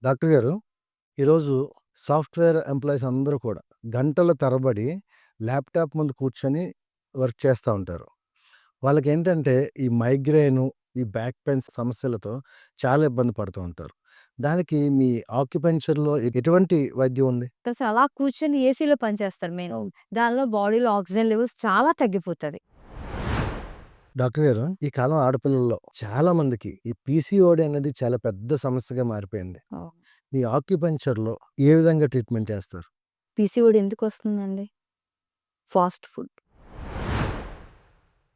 Doctor గారు, ఈరోజు software employees అందరూ కూడా గంటల తరబడి ల్యాప్‌టాప్ ముందు కూర్చొని వర్క్ చేస్తా ఉంటారు. వాళ్ళకేంటంటే ఈ మైగ్రేను, ఈ బ్యాక్ పెయిన్స్ సమస్యలతో చాలా ఇబ్బంది పడుతూ ఉంటారు. దానికి మీ ఆక్యుపెంచర్‌లో ఎటువంటి వైద్యం ఉంది? అలా కూర్చొని ఏసీలో పనిచేస్తారు మెయిన్. దానిలో బాడీలో ఆక్సిజన్ లెవెల్స్ చాలా తగ్గిపోతది. డాక్టర్ గారు, ఈ కాలం ఆడపిల్లల్లో చాలా మందికి ఈ పీసీఓడీ అనేది చాలా పెద్ద సమస్యగా మారిపోయింది. ఓహ్! మీ ఆక్యుపెంచర్‌లో ఏ విధంగా ట్రీట్మెంట్ చేస్తారు? పీసీఓడీ ఎందుకొస్తుందండి? Fast food.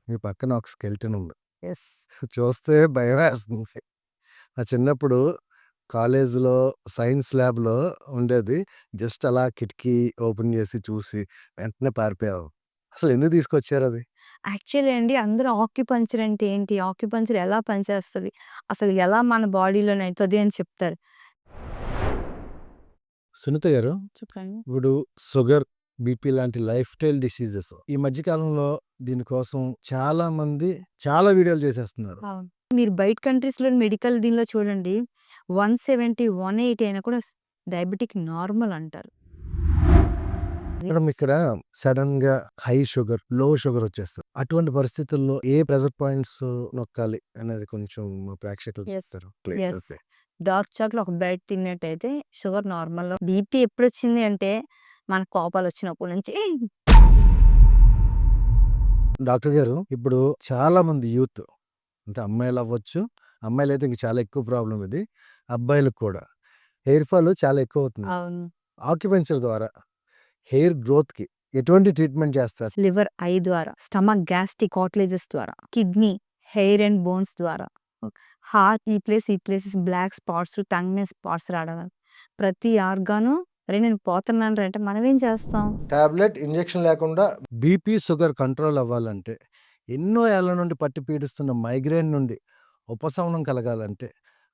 మీ పక్కన ఒక స్కెలిటన్ ఉంది. యెస్. చూస్తే భయమేస్తుంది. నా చిన్నప్పుడు కాలేజీలో సైన్స్ ల్యాబ్‌లో ఉండేది. జస్ట్ అలా కిటికీ ఓపెన్ చేసి చూసి వెంటనే పారిపోయాం. అసలు ఎందుకు తీసుకొచ్చారది? యాక్చువల్లీ అండి అందరూ ఆక్యుపంక్చర్ అంటే ఏంటి? ఆక్యుపంక్చర్ ఎలా పనిచేస్తది? అసలు ఎలా మన బాడీలోనే అయితది అని చెప్తారు. సునీత గారు, చెప్పండి. ఇప్పుడు షుగర్, బీపీ లాంటి లైఫ్ స్టైల్ డిసీజెస్ ఈ మధ్య కాలంలో దీనికోసం చాలామంది చాలా వీడియోలు చేసేస్తున్నారు. అవును. మీరు బయట కంట్రీస్‌లోని మెడికల్ దీనిలో చూడండి. 170, 180 అయినా కూడా డయాబెటిక్ నార్మల్ అంటారు. ఇక్కడ సడెన్‌గా హై షుగర్, లో షుగర్ వచ్చేస్తది. అటువంటి పరిస్థితుల్లో ఏ ప్రెషర్ పాయింట్స్ నొక్కాలి అనేది కొంచెం మా ప్రేక్షకులకు యెస్. చెప్తారా? యెస్. ఓకే. డార్క్ చాక్‌లో ఒక బైట్ తిన్నట్టయితే షుగర్ నార్మల్‌లో బీపీ ఎప్పుడొచ్చింది అంటే మనకు కోపాలొచ్చినప్పటి నుంచి డాక్టర్ గారు, ఇప్పుడు చాలా మంది యూత్ అంటే అమ్మాయిలవ్వచ్చు, అమ్మాయిలైతే ఇంక చాలా ఎక్కువ ప్రాబ్లమ్ ఇది. అబ్బాయిలకు కూడా హెయిర్ ఫాల్ చాలా ఎక్కువవుతుంది. అవును. ఆక్యుపెంచర్ ద్వారా హెయిర్ గ్రోత్‌కి ఎటువంటి ట్రీట్మెంట్ చేస్తారు? లివర్ ఐ ద్వారా, స్టమక్ గ్యాస్ట్రిక్ కార్టిలేజెస్ ద్వారా, కిడ్నీ, హెయిర్ అండ్ బోన్స్ ద్వారా, హార్ట్ ఈ ప్లేసెస్ బ్లాక్ స్పాట్స్, టంగ్ మీద స్పాట్స్ రావడం వల్ల ప్రతి ఆర్గాను అరే నేను పోతున్నాను రా అంటే మనమేం చేస్తాం? టాబ్లెట్, ఇంజెక్షన్ లేకుండా బీపీ, షుగర్ కంట్రోల్ అవ్వాలంటే, ఎన్నో ఏళ్ల నుండి పట్టి పీడిస్తున్న మైగ్రేన్ నుండి ఉపశమనం కలగాలంటే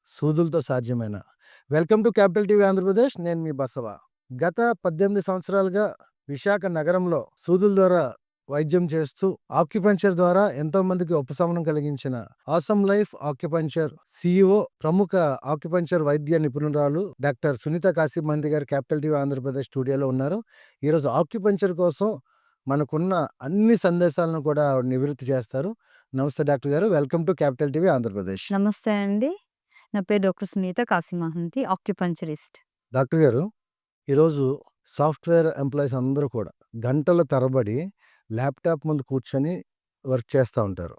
సూదులతో సాధ్యమేనా? Welcome to capital TV Andhra Pradesh. నేను మీ బసవ. గత 18 సంవత్సరాలుగా విశాఖ నగరంలో సూదుల ద్వారా వైద్యం చేస్తూ ఆక్యుపెంచర్ ద్వారా ఎంతో మందికి ఉపశమనం కలిగించిన ఆసమ్ లైఫ్ ఆక్యుపెంచర్ సీఈఓ, ప్రముఖ ఆక్యుపెంచర్ వైద్య నిపుణురాలు డాక్టర్ సునీత కాశీమహంతి గారు క్యాపిటల్ టీవీ ఆంధ్రప్రదేశ్ స్టూడియోలో ఉన్నారు. ఈరోజు ఆక్యుపెంచర్ కోసం మనకున్న అన్ని సందేశాలను కూడా ఆవిడ నివృత్తి చేస్తారు. నమస్తే డాక్టర్ గారు. Welcome to capital TV Andhra Pradesh. నమస్తే అండి. నా పేరు డాక్టర్ సునీత కాశీమహంతి, ఆక్యుపంక్చరిస్ట్. డాక్టర్ గారు, ఈరోజు సాఫ్ట్‌వేర్ ఎంప్లాయీస్ అందరూ కూడా గంటల తరబడి ల్యాప్‌టాప్ ముందు కూర్చొని వర్క్ చేస్తా ఉంటారు.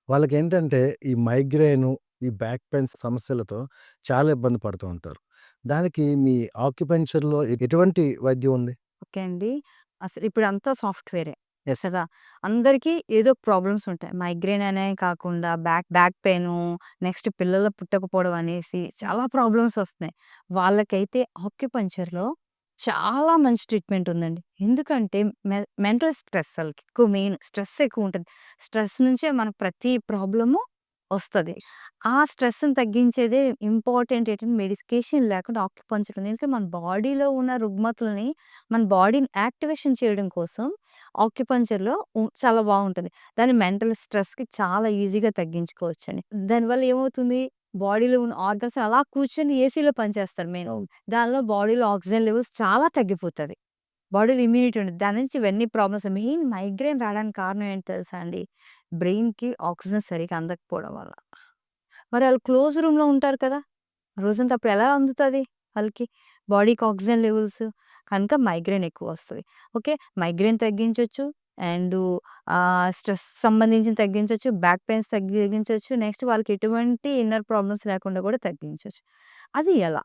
వాళ్ళకేంటంటే ఈ మైగ్రేను, ఈ బ్యాక్ పెయిన్స్ సమస్యలతో చాలా ఇబ్బంది పడుతూ ఉంటారు. దానికి మీ ఆక్యుపెంచర్‌లో ఎటువంటి వైద్యం ఉంది? ఓకే అండి. అసలు ఇప్పుడంతా సాఫ్ట్‌వేరే యెస్. కదా! అందరికీ ఏదో ఒక ప్రాబ్లమ్స్ ఉంటాయి. మైగ్రేన్ అనే కాకుండా బ్యాక్ బ్యాక్ పెయిను, నెక్స్ట్ పిల్లలు పుట్టకపోవడం అనేసి చాలా ప్రాబ్లమ్స్ వస్తున్నాయి. వాళ్ళకైతే ఆక్యుపంక్చర్‌లో చాలా మంచి ట్రీట్మెంట్ ఉందండి. ఎందుకంటే మెంటల్ స్ట్రెస్ ఆళ్ళకి ఎక్కువ మెయిన్ స్ట్రెస్ ఎక్కువుంటది. స్ట్రెస్ నుంచే మనకు ప్రతి ప్రాబ్లము వస్తది. ఆ స్ట్రెస్‌ని తగ్గించేదే ఇంపార్టెంట్ ఏంటంటే మెడికేషన్ లేకుండా ఆక్యుపంక్చర్ ఉంది. ఎందుకంటే మన బాడీలో ఉన్న రుగ్మతలని మన బాడీని యాక్టివేషన్ చేయడం కోసం ఆక్యుపంక్చర్‌లో చాలా బావుంటది. దాన్ని మెంటల్ స్ట్రెస్‌కి చాలా ఈజీగా తగ్గించుకోవచ్చండి. దానివల్ల ఏమవుతుంది? బాడీలో ఉన్న ఆర్గన్స్ అలా కూర్చొని ఏసీలో పనిచేస్తారు మెయిన్. దానిలో బాడీలో ఆక్సిజన్ లెవెల్స్ చాలా తగ్గిపోతది. బాడీలో ఇమ్యూనిటీ ఉండదు. దాని నుంచి ఇవన్నీ ప్రాబ్లమ్స్ మెయిన్ మైగ్రేన్ రావడానికి కారణం ఏంటి తెలుసా అండి? బ్రెయిన్‌కి ఆక్సిజన్ సరిగ్గా అందకపోవడం వల్ల. మరి ఆళ్ళు క్లోజ్ రూమ్‌లో ఉంటారు కదా! రోజంతా అప్పుడు ఎలా అందుతది ఆళ్ళకి? బాడీకి ఆక్సిజన్ లెవెల్స్. కనుక మైగ్రేన్ ఎక్కువొస్తది. ఓకే. మైగ్రేన్ తగ్గించొచ్చు. అండు స్ట్రెస్ సంబంధించింది తగ్గించొచ్చు. బ్యాక్ పెయిన్స్ తగ్గించొచ్చు. నెక్స్ట్ వాళ్ళకి ఎటువంటి ఇన్నర్ ప్రాబ్లమ్స్ లేకుండా కూడా తగ్గించొచ్చు. అది ఎలా?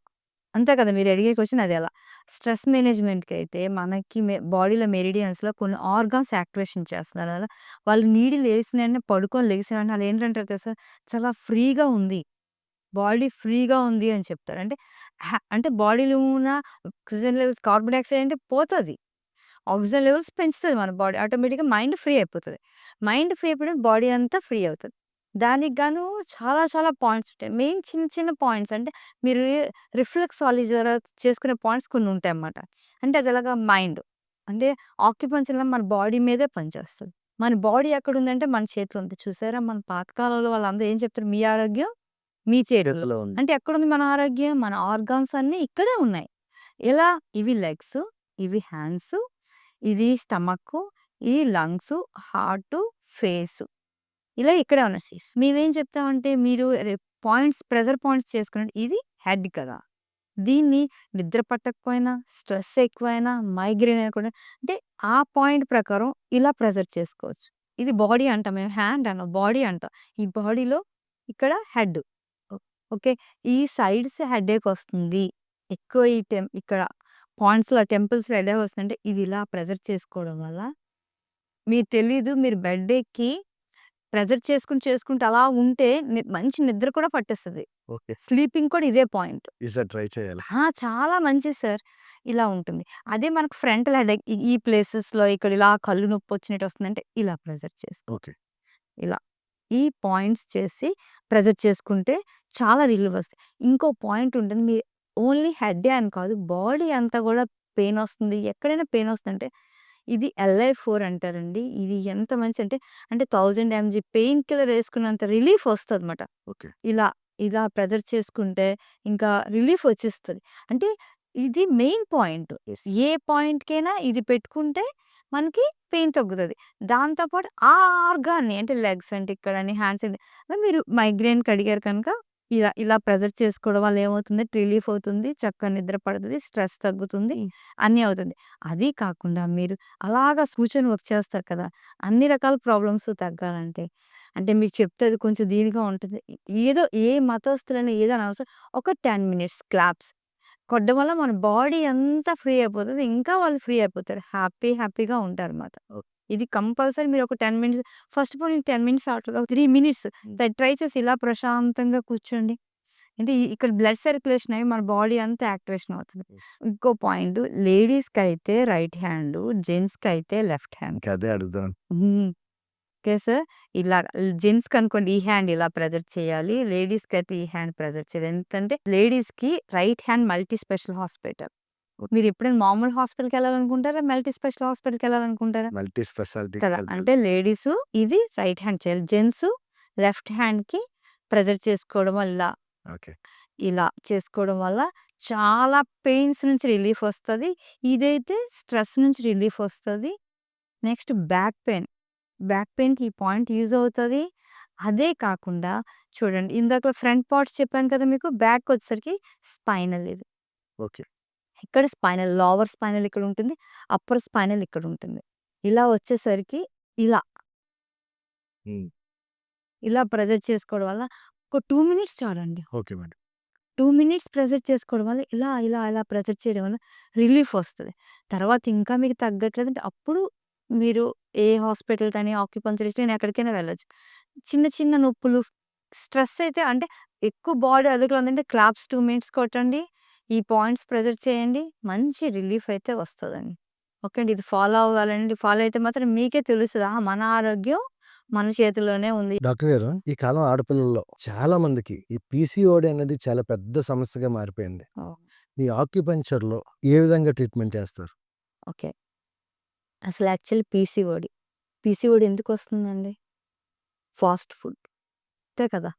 అంతే కదా! మీరు అడిగే క్వెషన్ అదెలా? స్ట్రెస్ మేనేజ్‌మెంట్‌కైతే మనకి బాడీలో మెరిడియన్స్‌లో కొన్ని ఆర్గాన్స్ యాక్టివేషన్ చేస్తున్నారు కదా! వాళ్ళు నీడిల్ ఏసిన వెంటనే పడుకొని లెగిసిన వెంటనే ఆళ్ళేంటంటారు తెలుసా? చాలా ఫ్రీగా ఉంది. బాడీ ఫ్రీగా ఉంది అని చెప్తారు. అంటే అంటే బాడీలో ఉన్న ఆక్సిజన్ లెవెల్స్ కార్బన్ డయాక్సైడ్ అంటే పోతది. ఆక్సిజన్ లెవెల్స్ పెంచుతది మన బాడీ. ఆటోమేటిక్‌గా మైండ్ ఫ్రీ అయిపోతది. మైండ్ ఫ్రీ అయిపోయిన బాడీ అంతా ఫ్రీ అవుతది. దానికి గాను చాలా చాలా పాయింట్స్ ఉంటాయి. మెయిన్ చిన్న చిన్న పాయింట్స్ అంటే మీరు రిఫ్లెక్సాలజీ ద్వారా చేసుకునే పాయింట్స్ కొన్ని ఉంటాయన్నమాట. అంటే అదెలాగా మైండ్. అంటే ఆక్యుపెన్షన్‌లో మన బాడీ మీదే పనిచేస్తది. మన బాడీ ఎక్కడుందంటే మన చేతిలో ఉంది. చూసారా మన పాతకాలంలో వాళ్ళందరూ ఏం చెప్తారు? మీ ఆరోగ్యం మీ చేతిలో. చేతిలో ఉంది. అంటే ఎక్కడుంది మన ఆరోగ్యం? మన ఆర్గాన్స్ అన్నీ ఇక్కడే ఉన్నాయి. ఎలా? ఇవి లెగ్స్, ఇవి హ్యాండ్స్, ఇది స్టమక్, ఇది లంగ్స్, హార్ట్, ఫేస్. ఇలా ఇక్కడే ఉన్నాయి. మేమేం చెప్తామంటే మీరు ప్రెషర్ పాయింట్స్ చేసుకునండి. ఇది హెడ్ కదా! దీన్ని నిద్ర పట్టకపోయినా, స్ట్రెస్ ఎక్కువైనా, మైగ్రేన్ అయినా కూడా అంటే ఆ పాయింట్ ప్రకారం ఇలా ప్రెజర్ చేసుకోవచ్చు. ఇది బాడీ అంటాం. మేము హ్యాండ్ అనం. బాడీ అంటాం. ఈ బాడీలో ఇక్కడ హెడ్. ఓకే. ఈ సైడ్స్ హెడేక్ వస్తుంది. ఎక్కువ ఇక్కడ పాయింట్స్‌లో టెంపుల్స్‌లో హెడేక్ వస్తుందంటే ఇది ఇలా ప్రెజర్ చేసుకోవడం వల్ల మీకు తెలీదు మీరు బెడ్ ఎక్కి ప్రెజర్ చేసుకుంటూ అలా ఉంటే మంచి నిద్ర కూడా పట్టేస్తది. ఓకే. స్లీపింగ్ కూడా ఇదే పాయింట్. ఈసారి ట్రై చేయాలి. చాలా మంచిది సార్. ఇలా ఉంటుంది. అదే మనకు ఫ్రంటల్ హెడేక్ ఈ ప్లేసెస్‌లో ఇక్కడ ఇలా కళ్ళు నొప్పొచ్చినట్టు వస్తుందంటే ఇలా ప్రెజర్ చేసుకో. ఓకే. ఇలా. ఈ పాయింట్స్ చేసి ప్రెజర్ చేసుకుంటే చాలా రిలీఫ్ వస్తాయి. ఇంకో పాయింట్ ఉంటుంది. మీరు ఓన్లీ హెడ్డే అని కాదు బాడీ అంతా కూడా పెయిన్ వస్తుంది. ఎక్కడైనా పెయిన్ వస్తుందంటే ఇది LI4 అంటారండి. ఇది ఎంత మంచిదంటే అంటే 1000 ఎంజీ పెయిన్ కిల్లర్ ఏసుకున్నంత రిలీఫ్ వస్తదనమాట. ఓకే. ఇలా, ఇలా ప్రెజర్ చేసుకుంటే ఇంకా రిలీఫ్ వచ్చేస్తది. అంటే ఇది మెయిన్ పాయింట్. యెస్. ఏ పాయింట్‌కైనా ఇది పెట్టుకుంటే మనకి పెయిన్ తగ్గుతది. దాంతో పాటు ఆ ఆర్గాన్‌ని అంటే లెగ్స్ అంటే ఇక్కడని, హ్యాండ్స్ అంటే మీరు మైగ్రేన్‌కి అడిగారు కనుక ఇలా, ఇలా ప్రెజర్ చేసుకోవడం వల్ల ఏమవుతుంది రిలీఫ్ అవుతుంది. చక్కగా నిద్ర పడుతది. స్ట్రెస్ తగ్గుతుంది. అన్నీ అవుతుంది. అది కాకుండా మీరు అలాగా కూర్చొని వర్క్ చేస్తారు కదా! అన్ని రకాల ప్రాబ్లమ్స్ తగ్గాలంటే అంటే మీకు చెప్తే అది కొంచెం దీనిగా ఉంటుంది. ఏదో ఏ మతస్థులైనా ఏదో అనవసరం ఒక 10 మినిట్స్ క్లాప్స్ కొట్టడం వల్ల మన బాడీ అంతా ఫ్రీ అయిపోతది. ఇంకా వాళ్ళు ఫ్రీ అయిపోతారు. హ్యాపీగా ఉంటారన్నమాట. ఇది కంపల్సరీ మీరు ఒక 10 minutes first of all 10 minutes అవట్లేదు. ఒక 3 మినిట్స్ ట్రై చేసి ఇలా ప్రశాంతంగా కూర్చోండి. అంటే ఇక్కడ బ్లడ్ సర్క్యులేషన్ అయ్యి మన బాడీ అంతా యాక్టివేషన్ అవుతుంది. యెస్. ఇంకో పాయింట్ లేడీస్‌కైతే రైట్ హ్యాండ్, జెంట్స్‌కైతే లెఫ్ట్ హ్యాండ్. ఇంకా అదే అడుగుదాం. హ్మ్. Okay sir. ఇలా జెంట్స్‌కి అనుకోండి ఈ హ్యాండ్ ఇలా ప్రెజర్ చేయాలి. లేడీస్‌కి అయితే ఈ హ్యాండ్ ప్రెజర్ చేయాలి. ఎందుకంటే లేడీస్‌కి right hand multi special hospital. మీరు ఎప్పుడైనా మామూలు హాస్పిటల్‌కి వెళ్ళాలనుకుంటారా? మల్టీ స్పెషల్ హాస్పిటల్‌కి వెళ్ళాలనుకుంటారా? మల్టీ స్పెషాలిటీ కదా! అంటే లేడీసు ఇది రైట్ హ్యాండ్ చేయాలి. జెంట్సు లెఫ్ట్ హ్యాండ్‌కి ప్రెజర్ చేసుకోవడం వల్ల ఓకే. ఇలా చేసుకోవడం వల్ల చాలా పెయిన్స్ నుంచి రిలీఫ్ వస్తది. ఇదైతే స్ట్రెస్ నుంచి రిలీఫ్ వస్తది. Next back pain. బ్యాక్ పెయిన్‌కి ఈ పాయింట్ యూజ్ అవుతది. అదే కాకుండా చూడండి ఇందాక ఫ్రంట్ పార్ట్స్ చెప్పాను కదా మీకు. బ్యాక్ వచ్చేసరికి స్పైనల్ ఇది. ఓకే. ఇక్కడ స్పైనల్ లోవర్ స్పైనల్ ఇక్కడ ఉంటుంది. అప్పర్ స్పైనల్ ఇక్కడ ఉంటుంది. ఇలా వచ్చేసరికి ఇలా, హ్మ్. ఇలా ప్రెజర్ చేసుకోవడం వల్ల ఒక 2 మినిట్స్ చాలండి. Okay madam. 2 మినిట్స్ ప్రెజర్ చేసుకోవడం వల్ల ఇలా ప్రెజర్ చేయడం వల్ల రిలీఫ్ వస్తది. తర్వాత ఇంకా మీకు తగ్గట్లేదంటే అప్పుడు మీరు ఏ హాస్పిటల్ కానీ, ఆక్యుపంక్చరిస్ట్ గాని ఎక్కడికైనా వెళ్ళొచ్చు. చిన్న చిన్న నొప్పులు, స్ట్రెస్ అయితే అంటే ఎక్కువ బాడీ అదుపులో ఉందంటే క్లాప్స్ 2 మినిట్స్ కొట్టండి. ఈ పాయింట్స్ ప్రెజర్ చేయండి. మంచి రిలీఫ్ అయితే వస్తదండి. ఓకే అండి. ఇది ఫాలో అవ్వాలండి. ఫాలో అయితే మాత్రం మీకే తెలుస్తది. మన ఆరోగ్యం మన చేతిలోనే ఉంది. డాక్టర్ గారు, ఈ కాలం ఆడపిల్లల్లో చాలా మందికి ఈ పీసీఓడీ అనేది చాలా పెద్ద సమస్యగా మారిపోయింది. ఓహ్! మీ ఆక్యుపంక్చర్‌లో ఏ విధంగా ట్రీట్మెంట్ చేస్తారు? ఓకే. అసలు యాక్చువల్లీ పీసీఓడీ ఎందుకొస్తుందండి? Fast food. అంతే కదా!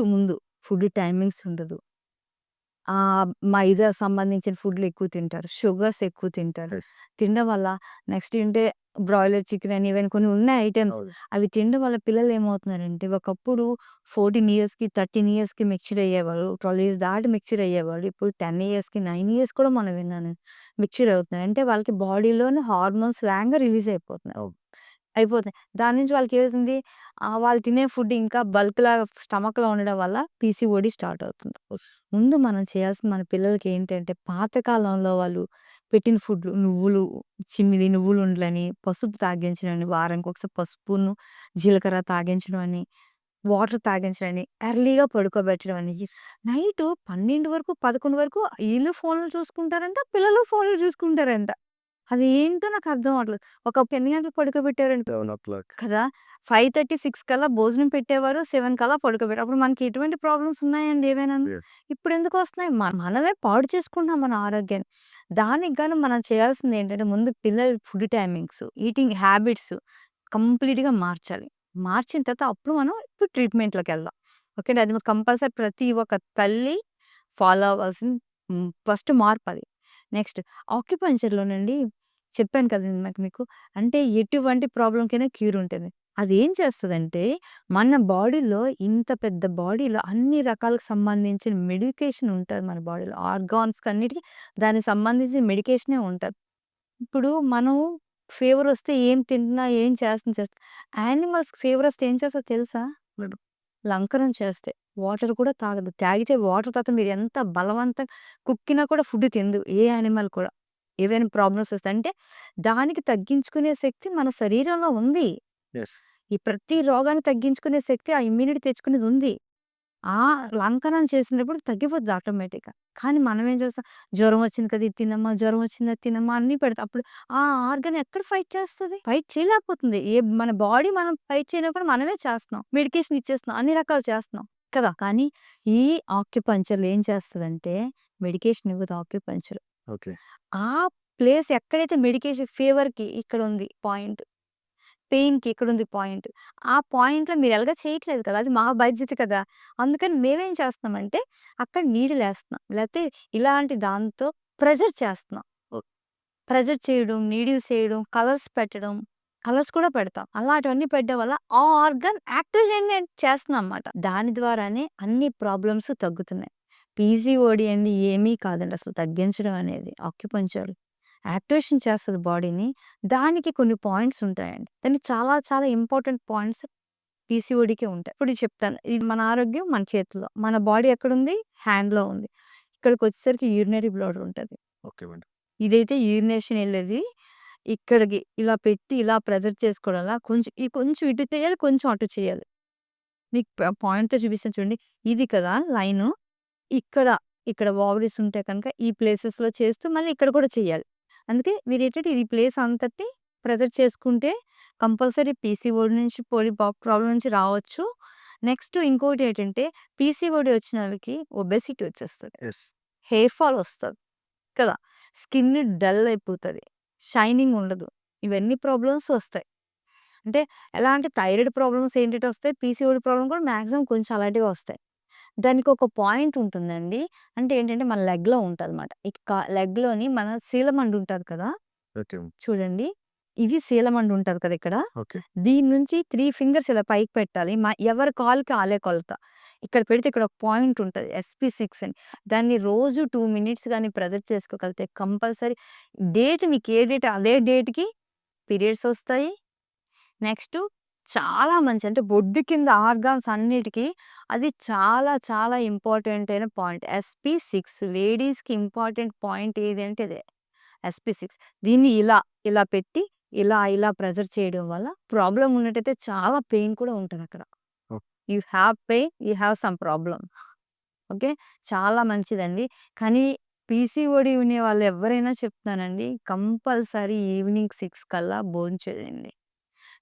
ముందు. ఫుడ్ టైమింగ్స్ ఉండదు. మైదా సంబంధించిన ఫుడ్‌లు ఎక్కువ తింటారు. షుగర్స్ ఎక్కువ తింటారు. యెస్. తినడం వల్ల నెక్స్ట్ ఏంటే బ్రాయిలర్ చికెన్ అని ఇవన్నీ కొన్ని ఉన్నాయి ఐటెమ్స్. అవును. అవి తినడం వల్ల పిల్లలు ఏమవుతున్నారంటే ఒకప్పుడు 14 ఇయర్స్‌కి, 13 ఇయర్స్‌కి మెచ్యూర్ అయ్యేవారు. 12 ఇయర్స్ దాటి మెచ్యూర్ అయ్యేవారు. ఇప్పుడు 10 ఇయర్స్‌కి, 9 ఇయర్స్ కూడా మొన్న విన్నాను. మెచ్యూర్ అవుతున్నారు. అంటే వాళ్ళకి బాడీలోని హార్మోన్స్ వేగంగా రిలీజ్ అయిపోతున్నాయి. అవును. అయిపోతున్నాయి. దాని నుంచి వాళ్ళకేమవుతుంది వాళ్ళు తినే ఫుడ్ ఇంకా బల్క్‌లాగా స్టమక్‌లో ఉండడం వల్ల పీసీఓడీ స్టార్ట్ అవుతుంది. ముందు మనం చేయాల్సింది మన పిల్లలకి ఏంటంటే పాత కాలంలో వాళ్ళు పెట్టిన ఫుడ్‌లు నువ్వులు, చిమ్మిలి నువ్వులుండలని, పసుపు తాగించడం అని, వారానికి ఒకసారి పసుపును, జీలకర్ర తాగించడం అని, వాటర్ తాగించడం అని, ఎర్లీగా పడుకోబెట్టడం అని, నైటు 12 వరకు, 11 వరకు ఈళ్ళు ఫోన్‌లు చూసుకుంటారంట, పిల్లలు ఫోన్‌లు చూసుకుంటారంట. అది ఏంటో నాకు అర్థం అవ్వట్లేదు. ఒక ఎన్ని గంటలకు పడుకోబెట్టారండి 7:00 కదా! 5:30, 6 కల్లా భోజనం పెట్టేవారు. 7 కల్లా పడుకోబెట్టారు. అప్పుడు మనకి ఎటువంటి ప్రాబ్లమ్స్ ఉన్నాయండి ఏవైనాను? లేదు. ఇప్పుడెందుకొస్తున్నాయి? మనమే పాడు చేసుకుంటున్నాం మన ఆరోగ్యాన్ని. దానికి గాను మనం చేయాల్సింది ఏంటంటే ముందు పిల్లల ఫుడ్ టైమింగ్స్, ఈటింగ్ హ్యాబిట్స్ కంప్లీట్‌గా మార్చాలి. మార్చిన తర్వాత అప్పుడు మనం ఇప్పుడు ట్రీట్మెంట్‌లోకెళ్దాం. ఓకేనా? అది కంపల్సరీ ప్రతి ఒక్క తల్లి ఫాలో అవ్వాల్సిన ఫస్ట్ మార్పది. నెక్స్ట్ ఆక్యుపంక్చర్‌లోనండి చెప్పాను కదా ఇందాక మీకు. అంటే ఎటువంటి ప్రాబ్లమ్‌కైనా క్యూర్ ఉంటది. అదేం చేస్తదంటే మన బాడీలో ఇంత పెద్ద బాడీలో అన్ని రకాలకు సంబంధించిన మెడికేషన్ ఉంటది మన బాడీలో. ఆర్గాన్స్‌కన్నిటికి దానికి సంబంధించిన మెడికేషనే ఉంటది. ఇప్పుడు మనం ఫీవరొస్తే ఏం తింటున్నా, ఏం చేస్తా యానిమల్స్‌కి ఫీవరొస్తే ఏం చేస్తదో తెలుసా? లంకనం చేస్తాయి. వాటర్ కూడా తాగదు. తాగితే వాటర్ తాగితే మీరెంత బలవంతంగా కుక్కినా కూడా ఫుడ్ తినదు. ఏ యానిమల్ కూడా. ఏవైనా ప్రాబ్లమ్స్ వస్తాయి. అంటే దానికి తగ్గించుకునే శక్తి మన శరీరంలో ఉంది. యెస్. ఈ ప్రతి రోగాన్ని తగ్గించుకునే శక్తి ఆ ఇమ్యూనిటీ తెచ్చుకునేదుంది. ఆ లంకనం చేసినప్పుడు తగ్గిపోద్ది ఆటోమేటిక్‌గా. కానీ మనమేం చేస్తాం, జ్వరం వచ్చింది కదా! ఇది తినమ్మా, జ్వరం వచ్చింది అది తినమ్మా అన్నీ పెడతాం. అప్పుడు ఆ ఆర్గాన్ ఎక్కడ ఫైట్ చేస్తది? ఫైట్ చేయలేకపోతుంది. మన బాడీ మనం ఫైట్ చేయలేకపోయినా మనమే చేస్తున్నాం. మెడికేషన్ ఇచ్చేస్తున్నాం. అన్ని రకాలు చేస్తున్నాం కదా! కానీ ఈ ఆక్యుపంక్చర్‌లో ఏం చేస్తదంటే మెడికేషన్ ఇవ్వదు ఆక్యుపంక్చర్. ఓకే. ఆ ప్లేస్ ఎక్కడైతే మెడికేషన్ ఫీవర్‌కి ఇక్కడుంది పాయింట్. పెయిన్‌కి ఇక్కడుంది పాయింట్. ఆ పాయింట్‌లో మీరు ఎలాగో చేయట్లేదు కదా! అది మా బాధ్యత కదా! అందుకని మేమేం చేస్తున్నామంటే అక్కడ నీడిలేస్తున్నాం. లేతే ఇలాంటి దాంతో ప్రెషర్ చేస్తున్నాం. ప్రెషర్ చేయడం, నీడిల్స్ ఏయడం, కలర్స్ పెట్టడం. కలర్స్ కూడా పెడతాం. అలాంటివన్నీ పెట్టడం వల్ల ఆ ఆర్గాన్ యాక్టివేషన్ చేస్తున్నాం అన్నమాట. దాని ద్వారానే అన్ని ప్రాబ్లమ్స్ తగ్గుతున్నాయి. పీసీఓడీ అండి ఏమీ కాదండి అసలు తగ్గించడం అనేది ఆక్యుపంక్చర్. యాక్టివేషన్ చేస్తది బాడీని. దానికి కొన్ని పాయింట్స్ ఉంటాయండి. దానికి చాలా చాలా ఇంపార్టెంట్ పాయింట్స్ పీసీఓడీకే ఉంటాయి. ఇప్పుడు చెప్తాను. ఇది మన ఆరోగ్యం మన చేతుల్లో. మన బాడీ ఎక్కడుంది? హ్యాండ్‌లో ఉంది. ఇక్కడికొచ్చేసరికి యూరినరీ బ్లాడర్ ఉంటది. Okay madam. ఇదైతే యూరినేషన్ ఎళ్ళేది. ఇక్కడికి ఇలా పెట్టి ఇలా ప్రెజర్ చేసుకోవడం వల్ల కొంచెం ఇటు చేయాలి, కొంచెం అటు చేయాలి. మీకు పాయింట్‌తో చూపిస్తాను చూడండి. ఇది కదా లైను. ఇక్కడ, ఇక్కడ ఓవరీస్ ఉంటే కనుక ఈ ప్లేసెస్‌లో చేస్తూ మళ్ళీ ఇక్కడ కూడా చేయాలి. అందుకే మీరేంటంటే ఈ ప్లేస్ అంతటి ప్రెజర్ చేసుకుంటే కంపల్సరీ పీసీఓడీ నుంచి ప్రాబ్లమ్ నుంచి రావచ్చు. నెక్స్ట్ ఇంకోటేంటంటే పీసీఓడీ వచ్చినోళ్ళకి ఒబెసిటీ వచ్చేస్తది. యెస్. హెయిర్ ఫాల్ వస్తది కదా! స్కిన్ డల్ అయిపోతది. షైనింగ్ ఉండదు. ఇవన్నీ ప్రాబ్లమ్స్ వస్తాయి. అంటే ఎలా అంటే థైరాయిడ్ ప్రాబ్లమ్స్ ఏంటంటే వస్తాయి. పీసీఓడీ ప్రాబ్లమ్ కూడా మాక్సిమం కొంచెం అలాంటివే వస్తాయి. దానికొక పాయింట్ ఉంటుందండి. అంటే ఏంటంటే మన లెగ్‌లో ఉంటదనమాట. లెగ్‌లోని మన శీలమండ ఉంటది కదా! ఓకే. చూడండి. ఇది శీలమండ ఉంటది కదా ఇక్కడ. ఓకే. దీని నుంచి 3 ఫింగర్స్ ఇలా పైకి పెట్టాలి. ఎవరి కాలుకి ఆళ్ళే కొలత. ఇక్కడ పెడితే ఇక్కడ ఒక పాయింట్ ఉంటది. ఎస్‌పీ6 అని. దాన్ని రోజు 2 మినిట్స్ గాని ప్రెజర్ చేసుకోగలిగితే కంపల్సరీ డేట్ మీకు ఏ డేట్ అదే డేట్‌కి పీరియడ్స్ వస్తాయి. నెక్స్టు చాలా మంచి అంటే బొడ్డు కింద ఆర్గాన్స్ అన్నిటికి అది చాలా చాలా ఇంపార్టెంట్ అయిన పాయింట్. ఎస్‌పీ6 లేడీస్‌కి ఇంపార్టెంట్ పాయింట్ ఏది అంటే ఇదే. ఎస్‌పీ6 దీన్ని ఇలా పెట్టి ఇలా ప్రెజర్ చేయడం వల్ల ప్రాబ్లమ్ ఉన్నట్టయితే చాలా పెయిన్ కూడా ఉంటదక్కడ. Oh! You have pain, you have some problem. Okay. చాలా మంచిదండి. కానీ పీసీఓడీ ఉన్న వాళ్ళు ఎవ్వరైనా చెప్తున్నానండి కంపల్సరీ ఈవినింగ్ 6 కల్లా భోంచేయండి.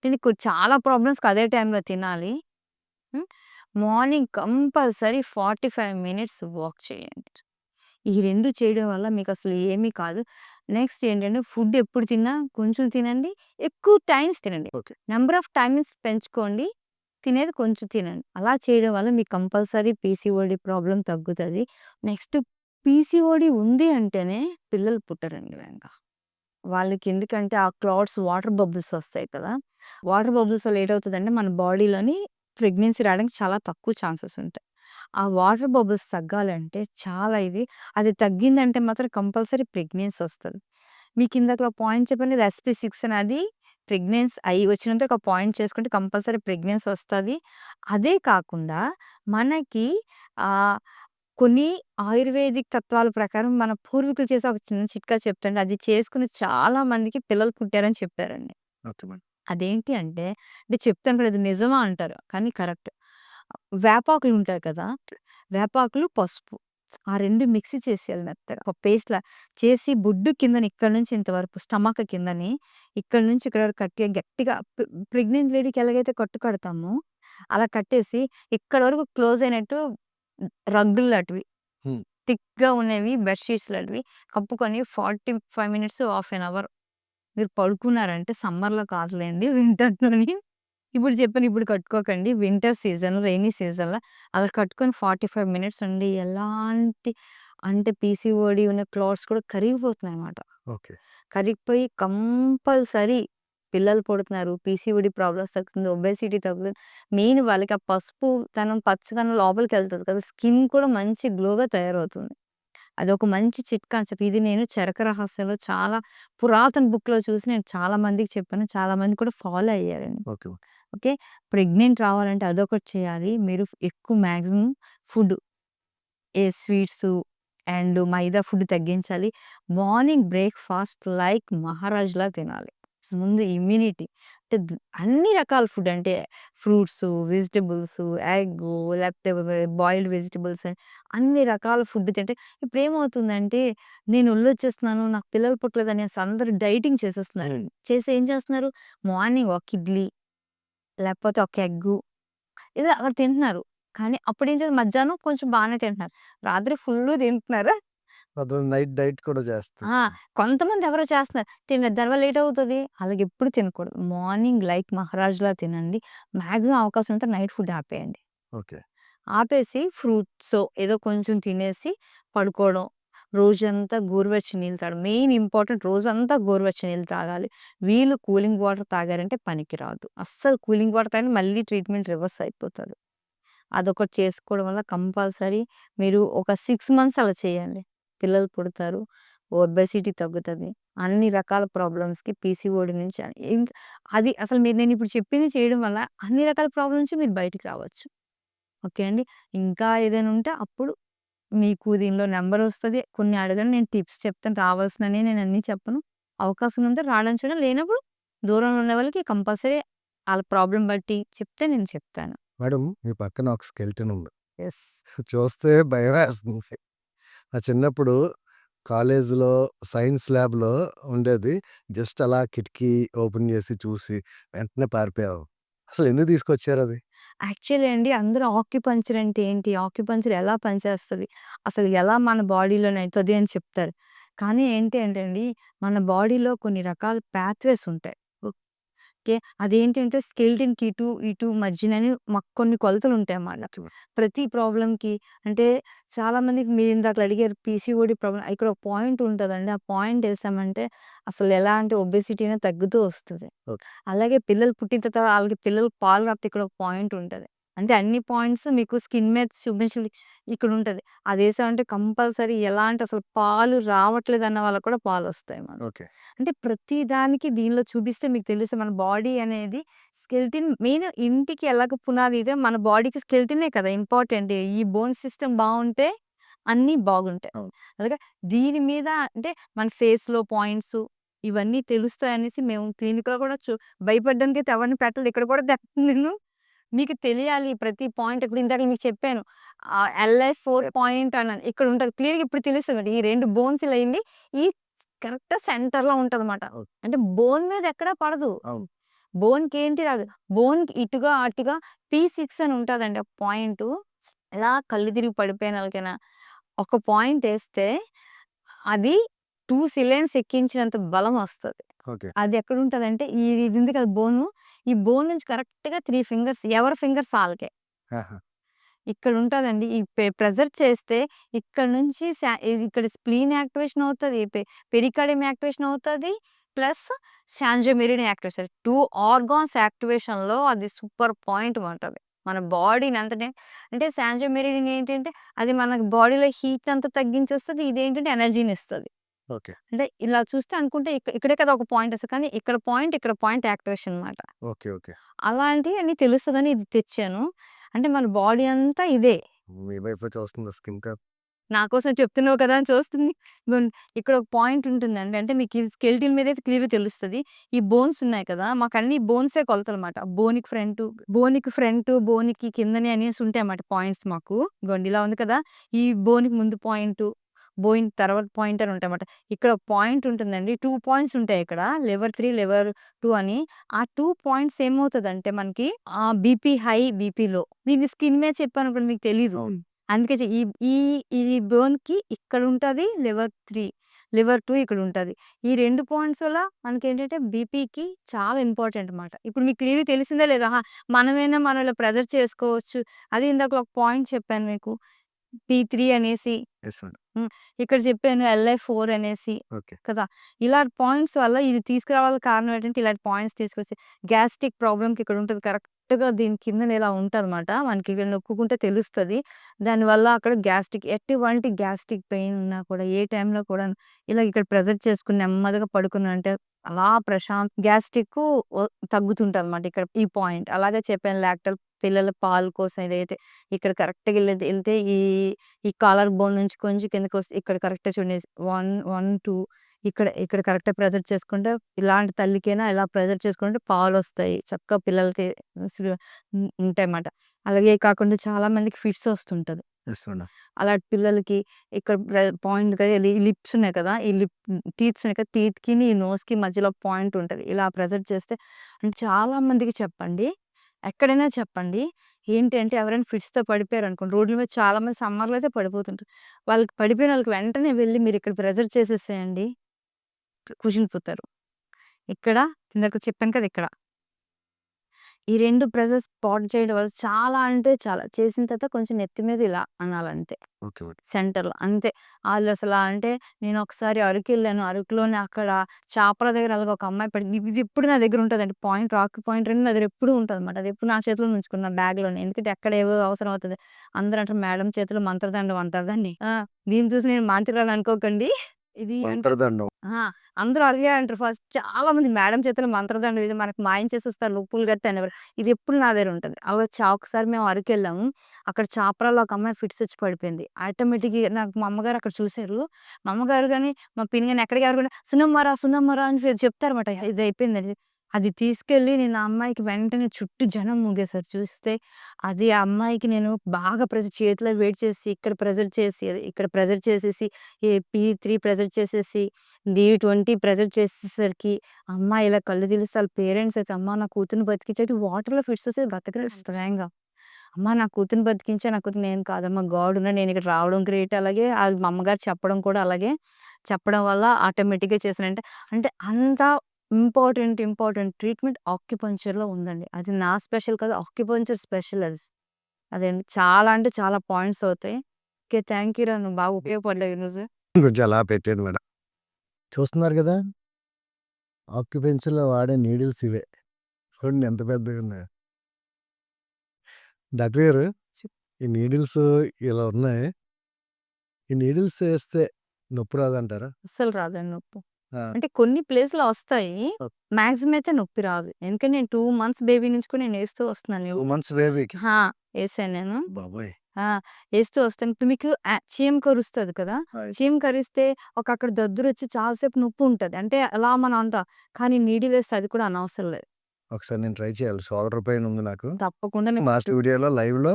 దీనికి చాలా ప్రాబ్లమ్స్‌కి అదే టైంలో తినాలి. హ్మ్. మార్నింగ్ కంపల్సరీ 45 మినిట్స్ వాక్ చేయండి. ఈ 2 చేయడం వల్ల మీకసలు ఏమీ కాదు. నెక్స్ట్ ఏంటంటే ఫుడ్ ఎప్పుడు తిన్నా కొంచెం తినండి. ఎక్కువ టైమ్స్ తినండి. ఓకే. నంబర్ ఆఫ్ టైమ్స్ పెంచుకోండి. తినేది కొంచెం తినండి. అలా చేయడం వల్ల మీకు కంపల్సరీ పీసీఓడీ ప్రాబ్లమ్ తగ్గుతది. నెక్స్ట్ పీసీఓడీ ఉంది అంటేనే పిల్లలు పుట్టరండి ఇంక. వాళ్ళకి ఎందుకంటే ఆ క్లాట్స్ వాటర్ బబుల్స్ వస్తాయి కదా! వాటర్ బబుల్స్ వల్ల ఏటవుతదంటే మన బాడీలోని ప్రెగ్నెన్సీ రావడానికి చాలా తక్కువ ఛాన్సెస్ ఉంటాయి. ఆ వాటర్ బబుల్స్ తగ్గాలంటే చాలా ఇది. అది తగ్గిందంటే మాత్రం కంపల్సరీ ప్రెగ్నెన్సీ వస్తది. మీకు ఇందాకల పాయింట్ చెప్పాను కదా! ఎస్‌పీ6 అని అది ప్రెగ్నెన్సీ అయ్యి వచ్చినంత ఒక పాయింట్ చేసుకుంటే కంపల్సరీ ప్రెగ్నెన్సీ వస్తది. అదే కాకుండా మనకి ఆహ్, కొన్ని ఆయుర్వేదిక్ తత్వాల ప్రకారం మన పూర్వీకులు చేసే ఒక చిన్న చిట్కా చెప్తాండి. అది చేసుకుని చాలా మందికి పిల్లలు పుట్టారని చెప్పారండి. Okay madam. అదేంటి అంటే చెప్తాను కూడా అది నిజమా అంటారు. కానీ కరెక్ట్. వేపాకులు ఉంటాయి కదా! వేపాకులు, పసుపు ఆ 2 మిక్సీ చేసేయాలి మెత్తగా. ఒక పేస్ట్‌లా చేసి బొడ్డు కిందన ఇక్కడి నుంచి ఇంతవరకు స్టమక్ కిందని, ఇక్కడి నుంచి ఇక్కడ వరకు కట్టి గట్టిగా ప్రెగ్నెంట్ లేడీకి ఎలాగైతే కట్టు కడతామో అలా కట్టేసి ఇక్కడి వరకు క్లోజ్ అయినట్టు రగ్గులు లాంటివి హ్మ్. థిక్‌గా ఉన్నవి బెడ్ షీట్స్ లాంటివి కప్పుకొని 45 మినిట్స్, హాఫ్ ఎన్ అవర్ మీరు పడుకున్నారంటే సమ్మర్‌లో కాదులెండి వింటర్‌లోని ఇప్పుడు చెప్పాను ఇప్పుడు కట్టుకోకండి. వింటర్ సీజన్, రెయినీ సీజన్‌లో అలా కట్టుకొని 45 మినిట్స్ అండి ఎలాంటి అంటే పీసీఓడీ ఉన్న క్లాత్స్ కూడా కరిగిపోతున్నాయన్నమాట. ఓకే. కరిగిపోయి కంపల్సరీ పిల్లలు పుడుతున్నారు. పీసీఓడీ ప్రాబ్లమ్స్ తగ్గుతుంది. ఒబేసిటీ తగ్గుతుంది. మెయిన్ వాళ్ళకి ఆ పసుపుతనం, పచ్చదనం లోపలికెళ్తది కదా! స్కిన్ కూడా మంచి గ్లోగా తయారవుతుంది. అదొక మంచి చిట్కా అని చెప్పి ఇది నేను 'చరక రహస్యంలో' చాలా పురాతన బుక్‌లో చూసి నేను చాలా మందికి చెప్పాను. చాలా మంది కూడా ఫాలో అయ్యారండి. ఓకే. ఓకే. ప్రెగ్నెంట్ రావాలంటే అదొకటి చేయాలి. మీరు ఎక్కువ maximum food sweets and maida food తగ్గించాలి. మార్నింగ్ బ్రేక్‌ఫాస్ట్ లైక్ మహారాజులా తినాలి. ముందు ఇమ్యూనిటీ అంటే అన్ని రకాల ఫుడ్ అంటే ఫ్రూట్సు, వెజిటబుల్సు, ఎగ్గు లేకపోతే బాయిల్డ్ వెజిటబుల్స్ అన్ని రకాల ఫుడ్ తింటే ఇప్పుడేమవుతుందంటే నేను ఒళ్ళొచ్చేస్తున్నాను, నాకు పిల్లలు పుట్టలేదు అనేసి అందరూ డైటింగ్ చేసేస్తున్నారు. చేసి ఏం చేస్తున్నారు? మార్నింగ్ ఒక ఇడ్లీ లేకపోతే ఒక ఎగ్గు ఏదో అలా తింటున్నారు. కానీ అప్పుడేం చేస్తారు మధ్యాహ్నం కొంచెం బానే తింటున్నారు. రాత్రి ఫుల్లు తింటున్నారు. కొంతమంది నైట్ డైట్ కూడా చేస్తారు. ఆ! కొంతమంది ఎవరో చేస్తున్నారు. దానివల్ల లేట్ అవుతది. అలాగెప్పుడు తినకూడదు. మార్నింగ్ లైక్ మహారాజులా తినండి. మాక్సిమం అవకాశం ఉంటే నైట్ ఫుడ్ ఆపేయండి. ఓకే. ఆపేసి ఫ్రూట్సో ఏదో కొంచెం తినేసి పడుకోవడం. రోజంతా గోరువెచ్చని నీళ్ళు తాగడం. మెయిన్ ఇంపార్టెంట్ రోజంతా గోరువెచ్చని నీళ్ళు తాగాలి. వీళ్ళు కూలింగ్ వాటర్ తాగారంటే పనికిరాదు. అస్సలు కూలింగ్ వాటర్ తాగిన మళ్ళీ ట్రీట్మెంట్ రివర్స్ అయిపోతది. అదొకటి చేసుకోవడం వల్ల కంపల్సరీ మీరు ఒక 6 మంత్స్ అలా చేయండి. పిల్లలు పుడతారు. ఒబేసిటీ తగ్గుతది. అన్ని రకాల ప్రాబ్లమ్స్‌కి పీసీఓడీ నుంచి అది అసలు నేనిప్పుడు చెప్పింది చేయడం వల్ల అన్ని రకాల ప్రాబ్లమ్ నుంచి మీరు బయటికి రావచ్చు. ఓకే అండి. ఇంకా ఏదైనా ఉంటే అప్పుడు మీకు దీనిలో నంబరొస్తది. కొన్ని అడగండి నేను టిప్స్ చెప్తాను. రావాల్సినని నేనన్నీ చెప్పను. అవకాశం ఉంటే రావడం చూడండి. లేనప్పుడు దూరంలో ఉన్న వాళ్ళకి కంపల్సరీ ఆళ్ళ ప్రాబ్లమ్ బట్టి చెప్తే నేను చెప్తాను. మేడం మీ పక్కన ఒక స్కెలిటన్ ఉంది. యెస్. చూస్తే భయమేస్తుంది. నా చిన్నప్పుడు కాలేజీలో సైన్స్ ల్యాబ్‌లో ఉండేది. జస్ట్ అలా కిటికీ ఓపెన్ చేసి చూసి వెంటనే పారిపోయేవాళ్ళం. అసలు ఎందుకు తీసుకొచ్చారది? యాక్చువల్లీ అండి అందరూ ఆక్యుపంక్చర్ అంటే ఏంటి? ఆక్యుపంక్చర్ ఎలా పనిచేస్తది? అసలు ఎలా మన బాడీలోనయితది అని చెప్తారు. కానీ ఏంటి అంటే అండి, మన బాడీలో కొన్ని రకాల పాత్‌వేస్ ఉంటాయి. ఓకే. అదేంటంటే స్కెలిటన్‌కి ఇటు మధ్యనని మాకు కొన్ని కొలతలుంటాయన్నమాట. ప్రతి ప్రాబ్లమ్‌కి అంటే చాలామందికి మీరిందాకల అడిగారు పీసీఓడీ ప్రాబ్లమ్ ఇక్కడ ఒక పాయింట్ ఉంటదండి. ఆ పాయింట్ ఏసామంటే అసలు ఎలాంటి ఒబేసిటీ అనేది తగ్గుతూ వస్తది. ఓకే. అలాగే పిల్లలు పుట్టిన తర్వాత ఆళ్ళకి పిల్లలకి పాలు రాకపోతే ఇక్కడ ఒక పాయింట్ ఉంటది. అంటే అన్ని పాయింట్స్ మీకు స్కిన్ మీద చూపించాలి ఇక్కడుంటది. అదేసామంటే కంపల్సరీ ఎలాంటి అసలు పాలు రావట్లేదన్న వాళ్ళకి కూడా పాలొస్తాయి మనకి. ఓకే. అంటే ప్రతి దానికి దీనిలో చూపిస్తే మీకు తెలుసు మన బాడీ అనేది స్కెలిటన్ మెయిన్ ఇంటికి ఎలాగ పునాది ఇదే మన బాడీకి స్కెలిటనే కదా ఇంపార్టెంట్. ఈ బోన్ సిస్టమ్ బావుంటే అన్నీ బాగుంటాయి. అవును. అలాగే దీని మీద అంటే మన ఫేస్‌లో పాయింట్సు ఇవన్నీ తెలుస్తాయనేసి మేము క్లినిక్‌లో కూడా భయపడ్డానికైతే ఎవరిని పెట్టలేదు. ఇక్కడ కూడా నేను. మీకు తెలియాలి ప్రతి పాయింట్ ఇప్పుడు ఇందాక మీకు చెప్పాను. LI4 పాయింట్ అన్నాను. ఇక్కడ ఉంటది. క్లియర్‌గా ఇప్పుడు తెలుస్తదండి. ఈ 2 బోన్స్ ఇలా ఎళ్లి ఈ కరెక్ట్ సెంటర్‌లో ఉంటదన్నమాట. ఓకే. అంటే బోన్ మీద ఎక్కడ పడదు. అవును. బోన్‌కి ఏంటి రాదు. బోన్‌కి ఇటుగా, అటుగా P6 అని ఉంటదండి ఒక పాయింటు. ఎలా కళ్ళు తిరిగి పడిపోయిన ఆళ్ళకైనా ఒక పాయింటేస్తే అది 2 సిలైన్స్ ఎక్కించినంత బలం వస్తది. ఓకే. అది ఎక్కడుంటదంటే ఇది ఉంది కదా బోను. ఈ బోన్ నుంచి కరెక్ట్‌గా 3 ఫింగర్స్ ఎవరి ఫింగర్స్ ఆళ్ళకే. ఆహా! ఇక్కడుంటదండి. ఈ ప్రెజర్ చేస్తే ఇక్కడ నుంచి ఇక్కడ స్ప్లీన్ యాక్టివేషన్ అవుతది. పెరికార్డియం యాక్టివేషన్ అవుతది. ప్లస్ శాంజో మెరిడియన్ యాక్టివేషన్. 2 ఆర్గాన్స్ యాక్టివేషన్‌లో అది సూపర్ పాయింట్ ఉంటది. మన బాడీని అంతనే అంటే శాంజో మెరిడియన్ ఏంటంటే అది మన బాడీలో హీట్ అంతా తగ్గించేస్తది. ఇదేంటంటే ఎనర్జీని ఇస్తది. ఓకే. అంటే ఇలా చూస్తే అనుకుంటే ఇక్కడే కదా ఒక పాయింట్ వస్తది. కానీ ఇక్కడ పాయింట్ యాక్టివేషన్ మాట. ఓకే. ఓకే. అలాంటియన్నీ తెలుస్తదని ఇది తెచ్చాను. అంటే మన బాడీ అంతా ఇదే. మీ వైఫే చూస్తుందా స్కిన్ క్యాప్? నా కోసం చెప్తున్నావు కదా! అని చూస్తుంది. ఇగోండి ఇక్కడ ఒక పాయింట్ ఉంటుందండి. అంటే మీకు ఇది స్కెలిటన్ మీదైతే క్లియర్‌గా తెలుస్తది. ఈ బోన్స్ ఉన్నాయి కదా! మాకన్నీ బోన్సే కొలతలమాట. బోన్‌కి కిందని అనేసి ఉంటాయన్నమాట పాయింట్స్ మాకు. ఇగోండి ఇలా ఉంది కదా! ఈ బోన్‌కి ముందు పాయింటు, బోయిన్ తర్వాత పాయింట్ అని ఉంటాయన్నమాట. ఇక్కడ ఒక పాయింట్ ఉంటుందండి. 2 పాయింట్స్ ఉంటాయి ఇక్కడ. లివర్ 3, లివర్ 2 అని. ఆ 2 పాయింట్స్ ఏమవుతదంటే మనకి బీపీ హై, బీపీ లో. నేను స్కిన్ మీద చెప్పాననుకోండి మీకు తెలీదు. అవును. అందుకే ఈ ఈ ఈ బోన్‌కి ఇక్కడుంటది లివర్ 3. లివర్ 2 ఇక్కడ ఉంటది. ఈ 2 పాయింట్స్ వల్ల మనకేంటంటే బీపీకి చాలా ఇంపార్టెంట్ మాట. ఇప్పుడు మీకు క్లియర్‌గా తెలిసిందా లేదా? మనమైనా మనం ఇలా ప్రెజర్ చేసుకోవచ్చు. అది ఇందాక ఒక పాయింట్ చెప్పాను మీకు. P3 అనేసి. Yes madam. హ్మ్. ఇక్కడ చెప్పాను LI4 అనేసి ఓకే. కదా! ఇలాంటి పాయింట్స్ వల్ల ఇది తీసుకురావాలని కారణం ఏంటంటే, ఇలాంటి పాయింట్స్ తీసుకొచ్చి గ్యాస్ట్రిక్ ప్రాబ్లమ్‌కి ఇక్కడ ఉంటది. కరెక్ట్‌గా దీని కిందన ఇలా ఉంటదనమాట. మనకి ఇక్కడ నొక్కుకుంటే తెలుస్తది. దానివల్ల అక్కడ గ్యాస్ట్రిక్ ఎటువంటి గ్యాస్ట్రిక్ పెయిన్ ఉన్నా కూడా ఏ టైంలో కూడా ఇలా ఇక్కడ ప్రెజర్ చేసుకొని నెమ్మదిగా పడుకున్నానంటే అలా గ్యాస్ట్రిక్కు ఒ తగ్గుతుంటదనమాట ఇక్కడ ఈ పాయింట్. అలాగే చెప్పాను లాక్టల్ పిల్లల పాలు కోసం ఏదైతే ఇక్కడ కరెక్ట్‌గా ఎళ్తే ఈ కాలర్ బోన్ నుంచి కొంచెం కిందకొస్తే ఇక్కడ కరెక్ట్‌గా చూడండి 1, 1, 2 ఇక్కడ కరెక్ట్‌గా ప్రెజర్ చేసుకుంటే ఇలాంటి తల్లికైనా ఇలా ప్రెజర్ చేసుకుంటే పాలొస్తాయి. చక్కగా పిల్లలకి ఉంటాయన్నమాట. అలాగే కాకుండా చాలా మందికి ఫిట్స్ వస్తుంటది. Yes madam. అలాంటి పిల్లలకి ఇక్కడ పాయింట్‌గా లిప్స్ ఉన్నాయి కదా! ఈ టీత్స్ ఉన్నాయి కదా! టీత్‌కిని, ఈ నోస్‌కి మధ్యలో పాయింట్ ఉంటది. ఇలా ప్రెజర్ చేస్తే అంటే చాలా మందికి చెప్పండి. ఎక్కడైనా చెప్పండి. ఏంటి అంటే ఎవరైనా ఫిట్స్‌తో పడిపోయారనుకోండి, రోడ్ల మీద చాలా మంది సమ్మర్‌లో అయితే పడిపోతుంటారు. వాళ్ళకి పడిపోయిన వాళ్ళకి వెంటనే వెళ్లి మీరు ఇక్కడ ప్రెజర్ చేసేసేయండి. కుషించిపోతారు. ఇక్కడ ఇందాక చెప్పాను కదా! ఇక్కడ. ఈ 2 ప్రెజర్స్ స్పాట్ చేయడం వల్ల చాలా అంటే చాలా. చేసిన తర్వాత కొంచెం నెత్తి మీద ఇలా అనాలంతే. ఓకే. ఓకే. సెంటర్‌లో అంతే. ఆళ్ళసలా అంటే నేనొకసారి అరకెళ్ళాను. అరకులోనే అక్కడ చాపల దగ్గర అలాగా ఒక అమ్మాయి పడింది. ఇది ఎప్పుడు నా దగ్గర ఉంటదండి. పాయింట్ రాక్ పాయింట్ 2 నా దగ్గర ఎప్పుడూ ఉంటదనమాట. అది ఎప్పుడు నా చేతిలో ఉంచుకున్నా బ్యాగ్‌లోనే. ఎందుకంటే ఎక్కడ ఏవో అవసరం అవుతది. అందరూ అంటారు మేడం చేతిలో మంత్రదండం అంటారు దాన్ని. దీన్ని చూసి నేను మాంత్రికురాలనుకోకండి. ఇది అంటే మంత్రదండం. ఆ! అందరూ అలాగే అంటారు. ఫస్ట్ చాలా మంది మేడం చేతిలో మంత్రదండం ఇది మనకు మాయం చేసేస్తారు ఉప్పులు గట్టి అనేవారు. ఇది ఎప్పుడు నా దగ్గర ఉంటది. ఒకసారి మేము అరకెళ్ళాము. అక్కడ చాపరాలో ఒక అమ్మాయి ఫిట్స్ వచ్చి పడిపోయింది. ఆటోమేటిక్‌గా నాకు మా అమ్మగారు అక్కడ చూసారు. మా అమ్మగారు గాని, మా పిన్ని గాని ఎక్కడికి ఎవరు సున్నమ్మరా, సున్నమ్మరా అని చెప్తారన్నమాట. ఇది అయిపోయిందని. అది తీసుకెళ్ళి నేను ఆ అమ్మాయికి వెంటనే చుట్టూ జనం మూగేశారు. చూస్తే అది ఆ అమ్మాయికి నేను బాగా చేతిలో వేడి చేసి, ఇక్కడ ప్రెజర్ చేసేసి, ఈ P3 ప్రెజర్ చేసేసి D20 ప్రెజర్ చేసేసరికి అమ్మాయి ఇలా కళ్ళు తెరిస్తే ఆళ్ళ పేరెంట్స్ అయితే, "అమ్మ నా కూతురిని బతికించండి." వాటర్‌లో ఫిట్స్ వస్తే బతకలేదు స్వయంగా. "అమ్మ నా కూతురిని బతికించా." నా కూతురు నేను కాదమ్మా గాడ్ ఉన్నాడు. నేను ఇక్కడ రావడం గ్రేట్. అలాగే మా అమ్మగారు చెప్పడం కూడా అలాగే. చెప్పడం వల్ల ఆటోమేటిక్‌గా చేశానంటే అంటే అంత ఇంపార్టెంట్ ట్రీట్మెంట్ ఆక్యుపంక్చర్‌లో ఉందండి. అది నా స్పెషల్ కాదు. ఆక్యుపంక్చర్ స్పెషల్ అది. అదండి. చాలా అంటే చాలా పాయింట్స్ అవుతాయి. ఓకే. థాంక్ యూ రా! నువ్వు బాగా ఉపయోగపడ్డావు ఈరోజు. కొంచెం అలా పెట్టాను మేడం. చూస్తున్నారు గదా! ఆక్యుపెన్షన్‌లో వాడే నీడిల్స్ ఇవే. చూడండి ఎంత పెద్దగున్నాయో. డాక్టర్ గారు, ఈ నీడిల్స్ ఇలా ఉన్నాయి. ఈ నీడిల్స్ ఏస్తే నొప్పి రాదంటారా? అస్సలు రాదండి నొప్పి. ఆ! అంటే కొన్ని ప్లేస్‌లో వస్తాయి. ఓకే. మాక్సిమం అయితే నొప్పి రాదు. ఎందుకంటే నేను 2 మంత్స్ బేబీ నుంచి కూడా నేను ఏస్తూ వస్తున్నాను. 2 మంత్స్ బేబీకి. ఆ! ఏసాను నేను. బాబోయ్! ఆ! ఏస్తూ వస్తాను. ఇప్పుడు మీకు చీమ కరుస్తది కదా! నైస్. చీమ కరిస్తే అక్కడ దద్దురొచ్చి చాలా సేపు నొప్పి ఉంటది. అంటే అలా మనం అంటాం. కానీ నీడిల్ ఏస్తే అది కూడా అనవసరం లేదు. ఒకసారి నేను ట్రై చేయాలి. షోల్డర్ పెయిన్ ఉంది నాకు. తప్పకుండా మా స్టూడియోలో లైవ్‌లో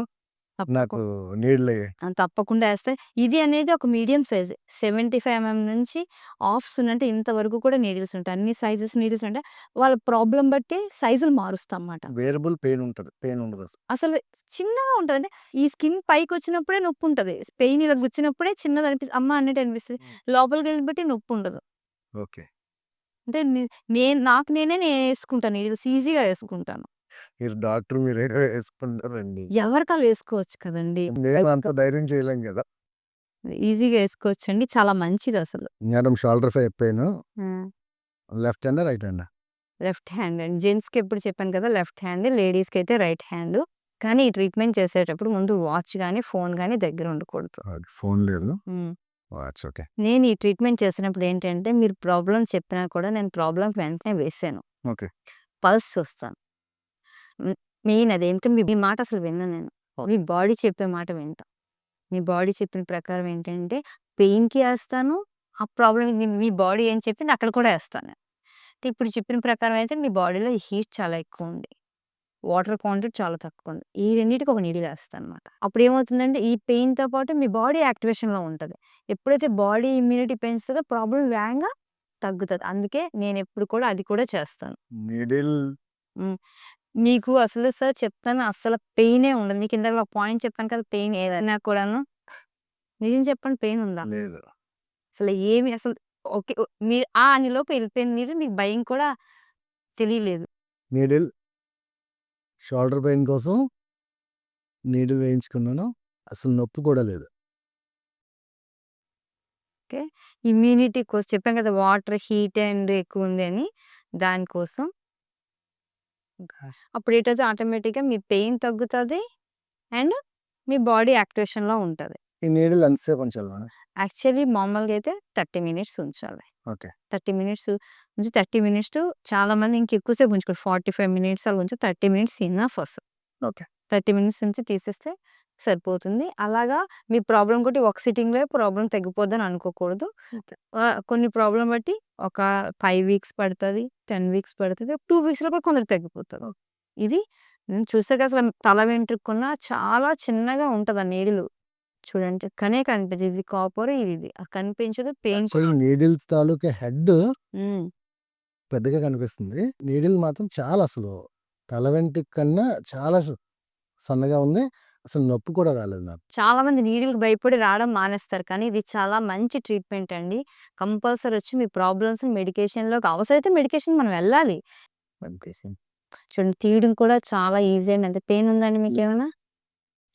తప్పకు నాకు నీడిల్ తప్పకుండా ఏస్తాయి. ఇది అనేది ఒక మీడియం సైజ్ 75 నుంచి ఆఫ్స్ అంటే ఇంతవరకు కూడా నీడిల్స్ ఉంటాయి. అన్ని సైజెస్ నీడిల్స్ ఉంటాయి. వాళ్ళ ప్రాబ్లమ్ బట్టి సైజులు మారుస్తామన్నమాట. వేరియబుల్ పెయిన్ ఉంటది. పెయిన్ ఉండదసలు. అసలు చిన్నగా ఉంటది. అంటే ఈ స్కిన్ పైకొచ్చినప్పుడే నొప్పుంటది. పెయిన్ ఇలా గుచ్చినప్పుడే అమ్మ అన్నట్టు అనిపిస్తది. హ్మ్. లోపలికెళ్ళిబట్టి నొప్పుండదు. ఓకే. అంటే నాకు నేనే నేనేసుకుంటాను. నీడిల్స్ ఈజీగా ఏసుకుంటాను. మీరు డాక్టర్ మీరేగా ఏసుకుంటారండి. ఎవరికాళ్ళు ఏసుకోవచ్చు కదండీ! మేము అంత ధైర్యం చేయలేం గదా! ఈజీగా ఏసుకోవచ్చండి. చాలా మంచిదసలు. Madam shoulder pain hmm. Left హ్యాండా? రైట్ హ్యాండా? లెఫ్ట్ హ్యాండ్ అండి. జెంట్స్‌కి ఎప్పుడు చెప్పాను కదా! Left hand. లేడీస్‌కైతే రైట్ హ్యాండ్. కానీ ఈ ట్రీట్మెంట్ చేసేటప్పుడు ముందు వాచ్ గాని, ఫోన్ గాని దగ్గర ఉండకూడదు. ఫోన్ లేదు. హ్మ్. Watch okay. నేను ఈ ట్రీట్మెంట్ చేసినప్పుడు ఏంటంటే మీరు ప్రాబ్లమ్ చెప్పినా కూడా నేను ప్రాబ్లమ్ వెంటనే వేసాను. ఓకే. పల్స్ చూస్తాను. హ్మ్. మెయిన్ అది. ఎందుకంటే మీ మాట అసలు వినను నేను. మీ బాడీ చెప్పే మాట వింటా. మీ బాడీ చెప్పిన ప్రకారం ఏంటంటే పెయిన్‌కి ఏస్తాను. ఆ ప్రాబ్లమ్ మీ బాడీ ఏం చెప్పింది అక్కడ కూడా ఏస్తాను. అంటే ఇప్పుడు చెప్పిన ప్రకారం అయితే మీ బాడీలో హీట్ చాలా ఎక్కువుంది. వాటర్ క్వాంటిటీ చాలా తక్కువుంది. ఈ రెండిటికి ఒక నీడిల్ ఏస్తానన్నమాట. అప్పుడేమవుతుందంటే ఈ పెయిన్‌తో పాటు మీ బాడీ యాక్టివేషన్‌లో ఉంటది. ఎప్పుడైతే బాడీ ఇమ్యూనిటీ పెంచుతదో ప్రాబ్లమ్ వేగంగా తగ్గుతది. అందుకే నేనెప్పుడు కూడా అది కూడా చేస్తాను. నీడిల్ హ్మ్. మీకు అసలు సార్ చెప్తాను అస్సలు పెయినే ఉండదు. మీకు ఇందాక ఒక పాయింట్ చెప్పాను కదా! పెయిన్ ఏదైనా కూడాను నిజం చెప్పండి పెయిన్ ఉందా? లేదు. అసలు ఏమి అసలు ఓకే. మీరు అనేలోపు వెళ్ళిపోయింది నీడిల్. మీకు భయం కూడా తెలియలేదు. నీడిల్ షోల్డర్ పెయిన్ కోసం నీడిల్ వేయించుకున్నాను. అసలు నొప్పి కూడా లేదు. ఓకే. ఇమ్యూనిటీ కోసం చెప్పాను కదా! వాటర్ హీట్ అండ్ ఎక్కువుంది అని. దానికోసం. అప్పుడేటవుతది ఆటోమేటిక్‌గా మీ పెయిన్ తగ్గుతది. అండ్ మీ బాడీ యాక్టివేషన్‌లో ఉంటది. ఈ నీడిల్ ఎంతసేపు ఉంచాలి మేడం? యాక్చువల్లీ మామూలుగా అయితే 30 మినిట్స్ ఉంచాలి. ఓకే. 30 మినిట్స్ నుంచి 30 మినిట్స్ టు చాలామంది ఇంకెక్కువ సేపు ఉంచుకోరు. 45 మినిట్స్ అలా ఉంచి 30 మినిట్స్ ఇనఫ్ అసలు. ఓకే. 30 మినిట్స్ నుంచి తీసేస్తే సరిపోతుంది. అలాగా మీ ప్రాబ్లమ్ కొట్టి ఒక సిట్టింగ్‌లో ప్రాబ్లమ్ తగ్గిపోద్దని అనుకోకూడదు. ఓకే. కొన్ని ప్రాబ్లమ్ బట్టి ఒక 5 వీక్స్ పడతది. 10 వీక్స్ పడతది. 2 వీక్స్‌లో కూడా కొందరికి తగ్గిపోతది. ఇది చూసాక అసలు తల వెంట్రుకకున్న చాలా చిన్నగా ఉంటది ఆ నీడిలు. చూడండి కనే కనిపించదు. ఇది కాపర్ ఇది. కనిపించదు. పెయిన్ కూడా యాక్చువల్లీ నీడిల్స్ తాలూకా హెడ్ హ్మ్. పెద్దగా కనిపిస్తుంది. నీడిల్ మాత్రం చాలా అసలు తల వెంట్రుక కన్నా చాలా సన్నగా ఉంది. అసలు నొప్పి కూడా రాలేదు నాకు. చాలామంది నీడిల్‌కి భయపడి రావడం మానేస్తారు. కానీ ఇది చాలా మంచి ట్రీట్మెంట్ అండి. కంపల్సరీ వచ్చి మీ ప్రాబ్లమ్స్‌ని మెడికేషన్‌లోకి అవసరమైతే మెడికేషన్ మనం వెళ్ళాలి. చూడండి తీయడం కూడా చాలా ఈజీ అండి. అంతే పెయిన్ ఉందండి మీకేమైనా?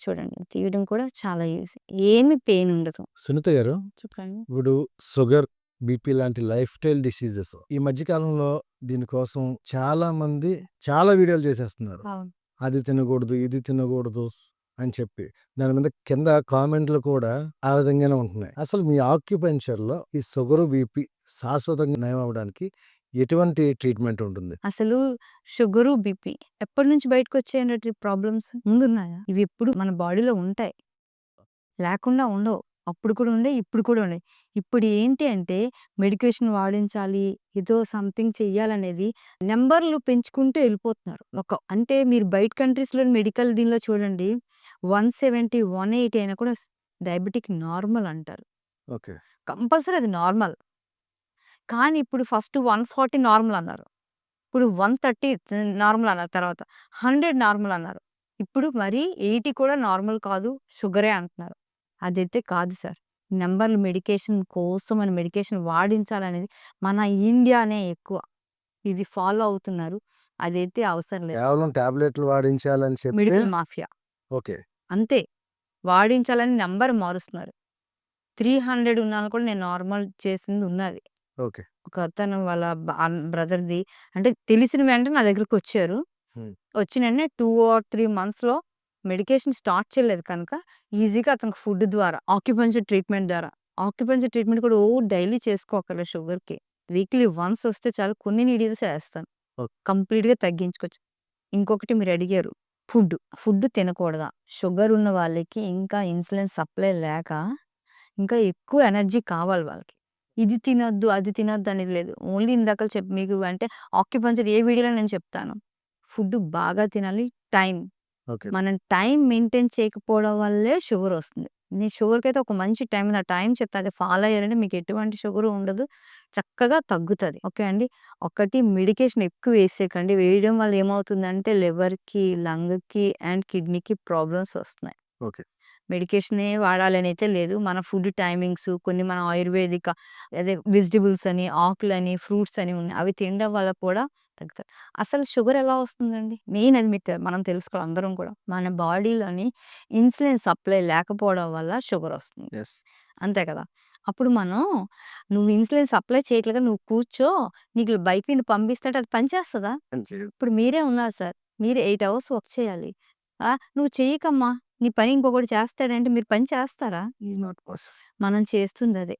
చూడండి తీయడం కూడా చాలా ఈజీ. ఏమి పెయిన్ ఉండదు. సునీత గారు, చెప్పండి. ఇప్పుడు షుగర్, బీపీ లాంటి లైఫ్ స్టైల్ డిసీజెస్ ఈ మధ్య కాలంలో దీనికోసం చాలా మంది చాలా వీడియోలు చేసేస్తున్నారు. అవును. అది తినకూడదు, ఇది తినకూడదు అని చెప్పి. దాని మీద కింద కామెంట్లు కూడా ఆ విధంగానే ఉంటున్నాయి. అసలు మీ ఆక్యుపెంచర్‌లో ఈ షుగరు, బీపీ శాశ్వతంగా నయం అవ్వడానికి ఎటువంటి ట్రీట్మెంట్ ఉంటుంది? అసలు షుగరు, బీపీ ఎప్పటినుంచి బయటకొచ్చాయండి ప్రాబ్లమ్స్? ముందున్నాయా? ఇవి ఎప్పుడు మన బాడీలో ఉంటాయి. లేకుండా ఉండవు. అప్పుడు కూడా ఉండేయి. ఇప్పుడు కూడా ఉన్నాయి. ఇప్పుడు ఏంటి అంటే మెడికేషన్ వాడించాలి. ఏదో సంథింగ్ చెయ్యాలనేది నంబర్‌లు పెంచుకుంటూ ఎళ్ళిపోతున్నారు. అంటే మీరు బయట కంట్రీస్‌లో మెడికల్ దీనిలో చూడండి 170, 180 అయినా కూడా డయాబెటిక్ నార్మల్ అంటారు. ఓకే. కంపల్సరీ అది నార్మల్. కానీ ఇప్పుడు ఫస్ట్ 140 నార్మల్ అన్నారు. ఇప్పుడు 130 నార్మల్ అన్నారు తర్వాత. 100 నార్మల్ అన్నారు. ఇప్పుడు మరి 80 కూడా నార్మల్ కాదు. షుగరే అంటున్నారు. అదైతే కాదు సార్. నంబర్‌లు మెడికేషన్ కోసం అని మెడికేషన్ వాడించాలనేది మన ఇండియానే ఎక్కువ. ఇది ఫాలో అవుతున్నారు. అదైతే అవసరం లేదు. కేవలం టాబ్లెట్లు వాడించాలని చెప్తే మెడికల్ మాఫియా. ఓకే. అంతే. వాడించాలని నంబర్ మారుస్తున్నారు. 300 ఉన్నాను కూడా నేను నార్మల్ చేసింది ఉన్నది. ఓకే. ఒకతను వాళ్ళ బ్రదర్‌ది అంటే తెలిసిన వెంటనే నా దగ్గరకొచ్చారు. హ్మ్. వచ్చిన వెంటనే 2 ఆర్ 3 మంత్స్‌లో మెడికేషన్ స్టార్ట్ చేయలేదు కనుక ఈజీగా అతనికి ఫుడ్ ద్వారా, ఆక్యుపెన్షర్ ట్రీట్మెంట్ ద్వారా. ఆక్యుపెన్షర్ ట్రీట్మెంట్ కూడా డైలీ చేసుకోక్కర్లేదు షుగర్‌కి. వీక్లీ వన్స్ వస్తే చాలు కొన్ని నీడిల్స్ ఏస్తాను. ఓకే. కంప్లీట్‌గా తగ్గించుకోవచ్చు. ఇంకొకటి మీరు అడిగారు ఫుడ్. ఫుడ్ తినకూడదా? షుగర్ ఉన్న వాళ్ళకి ఇంకా ఇన్సులిన్ సప్లై లేక ఇంకా ఎక్కువ ఎనర్జీ కావాలి వాళ్ళకి. ఇది తినొద్దు, అది తినొద్దు అనేది లేదు. ఓన్లీ ఇందాక మీకు అంటే ఆక్యుపంక్చర్ ఏ వీడియోలో నేను చెప్తాను. ఫుడ్ బాగా తినాలి. టైం. ఓకే. మనం టైం మెయింటైన్ చేయకపోవడం వల్లే షుగర్ వస్తుంది. నేను షుగర్‌కైతే ఒక మంచి టైం నా టైం చెప్తా. అది ఫాలో అయ్యారంటే మీకు ఎటువంటి షుగరు ఉండదు. చక్కగా తగ్గుతది. ఓకే అండి. ఒకటి మెడికేషన్ ఎక్కువ వేసేయకండి. వేయడం వల్ల ఏమవుతుందంటే లివర్‌కి, లంగ్‌కి అండ్ కిడ్నీకి ప్రాబ్లమ్స్ వస్తున్నాయి. ఓకే. మెడికేషనే వాడాలనైతే లేదు. మన ఫుడ్ టైమింగ్స్ కొన్ని మన ఆయుర్వేదిక అదే వెజిటబుల్స్ అని, ఆకులని, ఫ్రూట్స్ అని ఉన్నాయి. అవి తినడం వల్ల కూడా తగ్గుతది. అసలు షుగర్ ఎలా వస్తుందండి? మెయిన్ అది మనం తెలుసుకోవాలి అందరం కూడా. మన బాడీలోని ఇన్సులిన్ సప్లై లేకపోవడం వల్ల షుగర్ వస్తుంది. యెస్. అంతే కదా! అప్పుడు మనం నువ్వు ఇన్సులిన్ సప్లై చేయట్లేదు నువ్వు కూర్చో, నీకు బయట నుండి పంపిస్తుంటే అది పనిచేస్తదా? ఇప్పుడు మీరే ఉన్నారు సార్. మీరు 8 అవర్స్ వర్క్ చేయాలి. నువ్వు చెయ్యకమ్మా నీ పని ఇంకొకడు చేస్తాడంటే మీరు పని చేస్తారా? Is not possible. మనం చేస్తుందదే.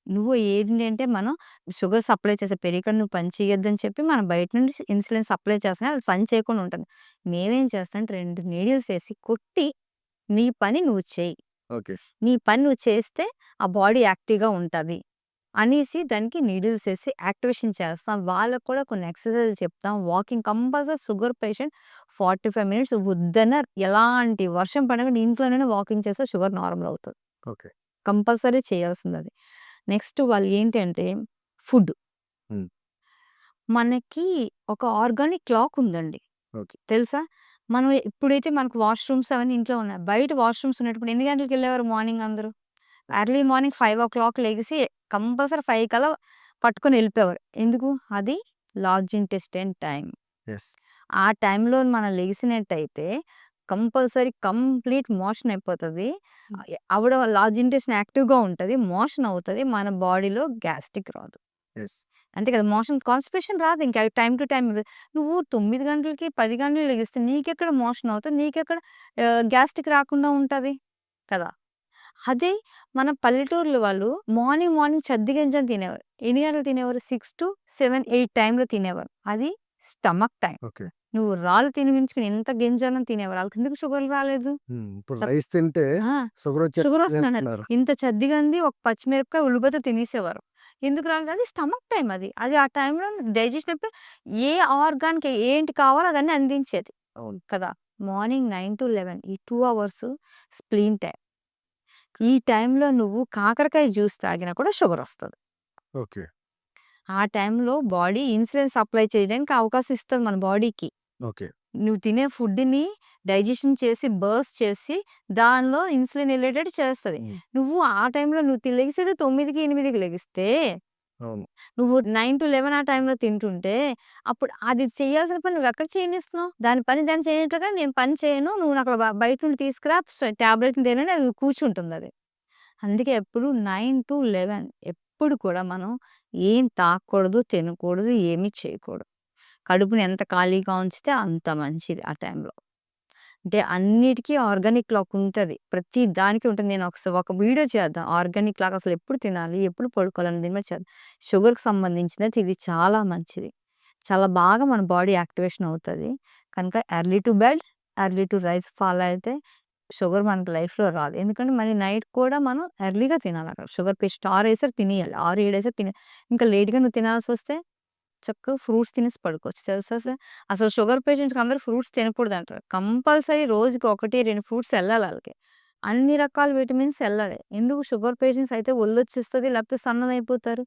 నువ్వు ఏంటంటే మనం షుగర్ సప్లై చేసే పెరిగకుండా నువ్వు పని చేయొద్దని చెప్పి మనం బయట నుండి ఇన్సులిన్ సప్లై చేస్తున్నాం. అది పని చేయకుండా ఉంటుంది. మేమేం చేస్తామంటే 2 నీడిల్స్ ఏసి కొట్టి నీ పని నువ్వు చెయ్యి. ఓకే. నీ పని నువ్వు చేస్తే ఆ బాడీ యాక్టివ్‌గా ఉంటది. అనేసి దానికి నీడిల్స్ ఏసి యాక్టివేషన్ చేస్తాం. వాళ్ళకి కూడా కొన్ని ఎక్సర్‌సైజ్‌లు చెప్తాం. Walking compulsory sugar patient 45 minutes వద్దన్న ఎలాంటి వర్షం పడకుండా ఇంట్లోనే వాకింగ్ చేస్తే షుగర్ నార్మల్ అవుతది. ఓకే. కంపల్సరీ చేయాల్సిందది. నెక్స్ట్ వాళ్ళు ఏంటంటే ఫుడ్. హ్మ్. మనకి ఒక ఆర్గానిక్ క్లాక్ ఉందండి. ఓకే. తెలుసా? మనం ఇప్పుడైతే మనకు వాష్‌రూమ్స్ అవన్నీ ఇంట్లో ఉన్నాయి. బయట వాష్‌రూమ్స్ ఉన్నప్పుడు ఎన్ని గంటలకెళ్ళేవారు మార్నింగ్ అందరూ? ఎర్లీ మార్నింగ్ 5:00 లెగిసి కంపల్సరీ 5 కల్లా పట్టుకొని వెళ్ళిపోయేవారు. ఎందుకు? అది లార్జ్ ఇంటెస్టైన్ టైమ్. యెస్. ఆ టైంలో మనం లెగిసినట్టయితే కంపల్సరీ కంప్లీట్ మోషన్ అయిపోతది. ఆవిడ లార్జ్ ఇంటెస్టైన్ యాక్టివ్‌గా ఉంటది. మోషన్ అవుతది. మన బాడీలో గ్యాస్ట్రిక్ రాదు. యెస్. అంతే కదా! మోషన్ కాన్‌స్టిపేషన్ రాదు. ఇంకా టైమ్ టు టైమ్ నువ్వు 9 గంటలకి, 10 గంటలకి లెగిస్తే నీకెక్కడ మోషన్ అవుతది? నీకెక్కడ గ్యాస్ట్రిక్ రాకుండా ఉంటది కదా! అదే మన పల్లెటూర్ల వాళ్ళు మార్నింగ్ చద్ది గింజలు తినేవారు. ఎన్ని గంటలకు తినేవారు? 6-7, 8 టైమ్‌లో తినేవారు. అది స్టమక్ టైమ్. ఓకే. నువ్వు రాళ్ళు తినిపించుకొని ఎంత గింజలను తినేవారు. ఆళ్ళకెందుకు షుగర్ రాలేదు? ఇప్పుడు తప్ రైస్ తింటే ఆ! షుగర్ వచ్చేస్తది షుగరొస్తుందన్నారు. అంటున్నారు. ఇంత చద్దిగంది ఒక పచ్చిమిరపకాయ, ఉల్లిపాయతో తినేసేవారు. ఎందుకు రాలేదు? అది స్టమక్ టైమ్ అది. అది ఆ టైంలో డైజెషన్ అయిపోయి ఏ ఆర్గాన్‌కి ఏంటి కావాలో అదన్నీ అందించేది. అవును. కదా! మార్నింగ్ 9-11 ఈ 2 అవర్స్ స్ప్లీన్ టైమ్. ఈ టైంలో నువ్వు కాకరకాయ జ్యూస్ తాగినా కూడా షుగరొస్తది. ఓకే. ఆ టైంలో బాడీ ఇన్సులిన్ సప్లై చేయడానికి అవకాశం ఇస్తది మన బాడీకి. ఓకే. నువ్వు తినే ఫుడ్‌ని డైజెషన్ చేసి, బర్స్ట్ చేసి దానిలో ఇన్సులిన్ ఎళ్ళేటట్టు చేస్తది. హ్మ్. నువ్వు ఆ టైంలో నువ్వు లెగిసేది 9కి, 8కి లెగిస్తే, అవును. నువ్వు 9-11 ఆ టైంలో తింటుంటే, అప్పుడు అది చేయాల్సిన పని నువ్వెక్కడ చేయనిస్తున్నావు? దాని పని దాన్ని చేయనట్లుగా నేను పని చేయను. నువ్వు నాకు బయట నుండి తీసుకురా టాబ్లెట్‌లు తినని అది కూర్చుంటుందది. అందుకే ఎప్పుడు 9-11 ఎప్పుడు కూడా మనం ఏం తాగకూడదు, తినకూడదు, ఏమి చేయకూడదు. కడుపుని ఎంత ఖాళీగా ఉంచితే అంత మంచిది ఆ టైంలో. అంటే అన్నిటికి ఆర్గానిక్ క్లాక్ ఉంటది. ప్రతి దానికి ఉంటుంది. నేను ఒక వీడియో చేద్దాం. ఆర్గానిక్ క్లాక్ అసలు ఎప్పుడు తినాలి? ఎప్పుడు పడుకోవాలని దీని మీద చేద్దాం. షుగర్‌కి సంబంధించినది ఇది చాలా మంచిది. చాలా బాగా మన బాడీ యాక్టివేషన్ అవుతది. కనుక early to bed, early to rise follow అయితే షుగర్ మనకి లైఫ్‌లో రాదు. ఎందుకంటే మళ్ళీ నైట్ కూడా మనం ఎర్లీగా తినాలక్కడ. షుగర్ పేషెంట్ 6 అయ్యేసరికి తినేయాలి. 6, 7 అయ్యేసరికి ఇంకా లేట్‌గా నువ్వు తినాల్సొస్తే చక్కగా ఫ్రూట్స్ తినేసి పడుకోవచ్చు. తెలుసా అసలు షుగర్ పేషెంట్స్‌కి అందరూ ఫ్రూట్స్ తినకూడదంటారు. కంపల్సరీ రోజుకి 1, 2 ఫ్రూట్స్ ఎళ్ళాలి ఆళ్ళకి. అన్ని రకాల విటమిన్స్ ఎళ్ళాలి. ఎందుకు షుగర్ పేషెంట్స్ అయితే ఒళ్ళొచ్చేస్తది. లేకపోతే సన్నమైపోతారు.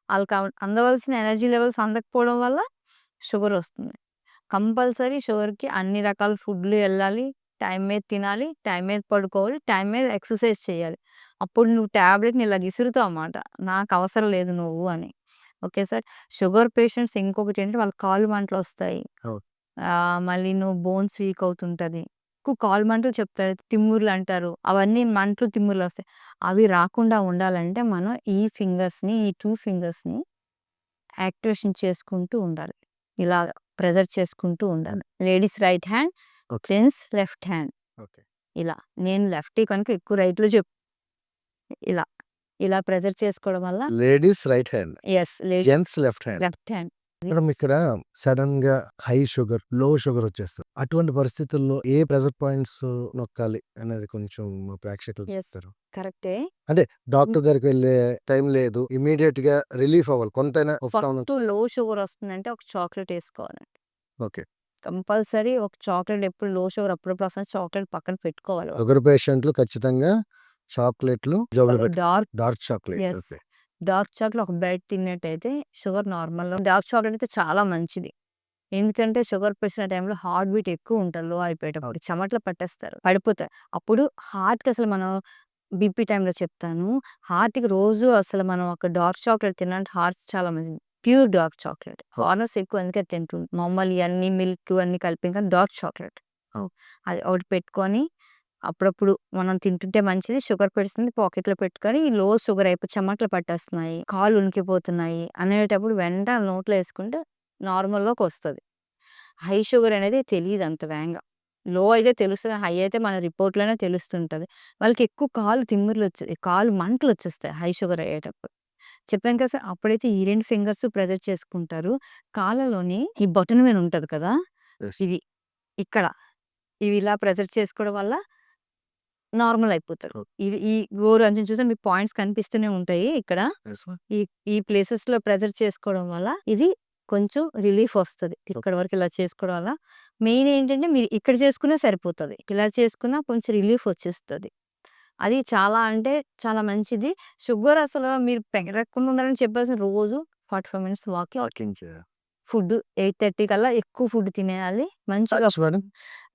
ఆళ్ళకి అందవలసిన ఎనర్జీ లెవెల్స్ అందకపోవడం వల్ల షుగరొస్తుంది. కంపల్సరీ షుగర్‌కి అన్ని రకాల ఫుడ్‌లు ఎళ్ళాలి. టైం మీద తినాలి. టైం మీద పడుకోవాలి. టైం మీద ఎక్సర్సైజ్ చేయాలి. అప్పుడు నువ్వు టాబ్లెట్‌ని ఇలా విసురుతావమాట. నాకవసరం లేదు నువ్వు అని. Okay sir. షుగర్ పేషెంట్స్ ఇంకొకటేంటంటే వాళ్ళకి కాళ్ళు మంటలొస్తాయి. అవును. మళ్ళీ నువ్వు బోన్స్ వీక్ అవుతుంటది. ఎక్కువ కాళ్ళు మంటలు చెప్తారు. తిమ్ముర్లంటారు. అవన్నీ మంటలు, తిమ్ముర్లొస్తాయి. అవి రాకుండా ఉండాలంటే మనం ఈ ఫింగర్స్‌ని, ఈ 2 ఫింగర్స్‌ని యాక్టివేషన్ చేసుకుంటూ ఉండాలి. ఇలా ప్రెజర్ చేసుకుంటూ ఉండాలి. Ladies right hand, okay. Gents left hand. Okay. ఇలా. నేను లెఫ్టీ కనుక ఎక్కువ రైట్‌లో ఇలా. ఇలా ప్రెజర్ చేసుకోవడం వల్ల ladies right hand. Yes. Gents left hand. Left hand. Madam ఇక్కడ సడెన్‌గా హై షుగర్, లో షుగర్ వచ్చేస్తది. అటువంటి పరిస్థితుల్లో ఏ ప్రెషర్ పాయింట్స్ నొక్కాలి అనేది కొంచెం మా ప్రేక్షకులకు యెస్. చెప్తారా? కరెక్టే. అంటే హ్మ్. డాక్టర్ దగ్గరికి వెళ్ళే టైం లేదు. ఇమ్మీడియేట్‌గా రిలీఫ్ అవ్వాలి. కొంతైనా ఉపశమనం. ఫస్ట్ లో షుగర్ వస్తుందంటే ఒక చాక్లేట్ ఏసుకోవాలండి. ఓకే. కంపల్సరీ ఒక చాక్లేట్ ఎప్పుడు లో షుగర్ అప్పుడప్పుడు వస్తుంది చాక్లేట్ పక్కన పెట్టుకోవాలి వాళ్ళు. షుగర్ పేషెంట్‌లు ఖచ్చితంగా చాక్లెట్‌లు జేబులో dark dark chocolate. Yes. Okay. Dark chocolate ఒక బైట్ తిన్నట్టయితే షుగర్ నార్మల్‌లో డార్క్ చాక్లేట్ అయితే చాలా మంచిది. ఎందుకంటే షుగర్ పేషెంట్ ఆ టైంలో హార్ట్ బీట్ ఎక్కువ ఉంటది లో అయిపోయేటప్పుడు. చెమటలు పట్టేస్తారు. పడిపోతారు. అప్పుడు హార్ట్‌కి అసలు మనం బీపీ టైంలో చెప్తాను. హార్ట్‌కి రోజు అసలు మనం ఒక డార్క్ చాక్లేట్ తిన్నామంటే హార్ట్ చాలా మంచిది. Pure dark chocolate. హార్నెస్ ఎక్కువ అందుకే తింటుంది. మామూలు ఇయన్నీ మిల్క్ అన్నీ కలిపిన కానీ డార్క్ చాక్లేట్. అవును. అది ఒకటి పెట్టుకొని అప్పుడప్పుడు మనం తింటుంటే మంచిది. షుగర్ పేషెంట్స్‌ని పాకెట్‌లో పెట్టుకొని లో షుగర్ అయిపోయి చెమటలు పట్టేస్తున్నాయి, కాళ్ళు వణికిపోతున్నాయి అనేటప్పుడు వెంటనే నోట్లో యేసుకుంటే నార్మల్‌లోకొస్తది. హై షుగర్ అనేది తెలీదు అంత వేగంగా. లో అయితే తెలుస్తది. హై అయితే మన రిపోర్ట్‌లోనే తెలుస్తుంటది. వాళ్ళకి ఎక్కువ కాళ్ళు మంటలొచ్చేస్తాయి హై షుగర్ అయ్యేటప్పుడు. చెప్పాను కదా! సార్ అప్పుడైతే ఈ 2 ఫింగర్స్ ప్రెజర్ చేసుకుంటారు. కాళ్ళలోని ఈ బొటన వేలు ఉంటది కదా! యెస్. ఇది ఇక్కడ ఇవి ఇలా ప్రెజర్ చేసుకోవడం వల్ల నార్మల్ అయిపోతారు. ఓకే. ఇది ఈ గోరు అంచున చూస్తే మీకు పాయింట్స్ కనిపిస్తూనే ఉంటాయి ఇక్కడ. Yes ma'am. ఈ ఈ ప్లేసెస్‌లో ప్రెజర్ చేసుకోవడం వల్ల ఇది కొంచెం రిలీఫ్ వస్తది. ఇక్కడి వరకు ఇలా చేసుకోవడం వల్ల మెయిన్ ఏంటంటే మీరు ఇక్కడ చేసుకున్నా సరిపోతది. ఇలా చేసుకున్నా కొంచెం రిలీఫ్ వచ్చేస్తది. అది చాలా అంటే చాలా మంచిది. షుగర్ అసలు మీరు పెరగకుండా ఉండాలని చెప్పేసి రోజు 45 మినిట్స్ వాకింగ్. వాకింగ్ చేయాలి. ఫుడ్ 8:30 కల్లా ఎక్కువ ఫుడ్ తినేయాలి. మంచిగా లంచ్ మేడం?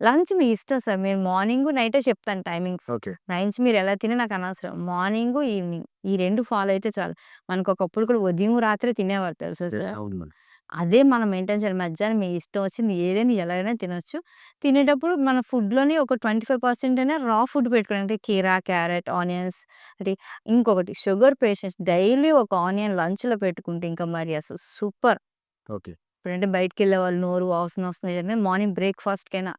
లంచ్ మీ ఇష్టం సార్. నేను మార్నింగు, నైటే చెప్తాను టైమింగ్స్. ఓకే. లంచ్ మీరెలా తినా నాకనవసరం. మార్నింగు, ఈవినింగ్ ఈ 2 ఫాలో అయితే చాలు. మనకొకప్పుడు కూడా ఉదయం, రాత్రి తినేవారు తెలుసా యెస్. సార్? అవును మేడం. అదే మనం మెయింటైన్ చేయాలి. మధ్యాహ్నం మీ ఇష్టం వచ్చింది ఏదైనా ఎలాగైనా తినొచ్చు. తినేటప్పుడు మన ఫుడ్‌లోని ఒక 25% అయినా రా ఫుడ్ పెట్టుకోండి. అంటే కీరా, క్యారెట్, ఆనియన్స్ అంటే ఇంకొకటి షుగర్ పేషెంట్స్ డైలీ ఒక ఆనియన్ లంచ్‌లో పెట్టుకుంటే ఇంకా మరి అసలు సూపర్. ఓకే. ఇప్పుడంటే బయటికెళ్ళేవాళ్ళు నోరు వాసన వస్తుంది ఏదైనా మార్నింగ్ బ్రేక్‌ఫాస్ట్‌కైనా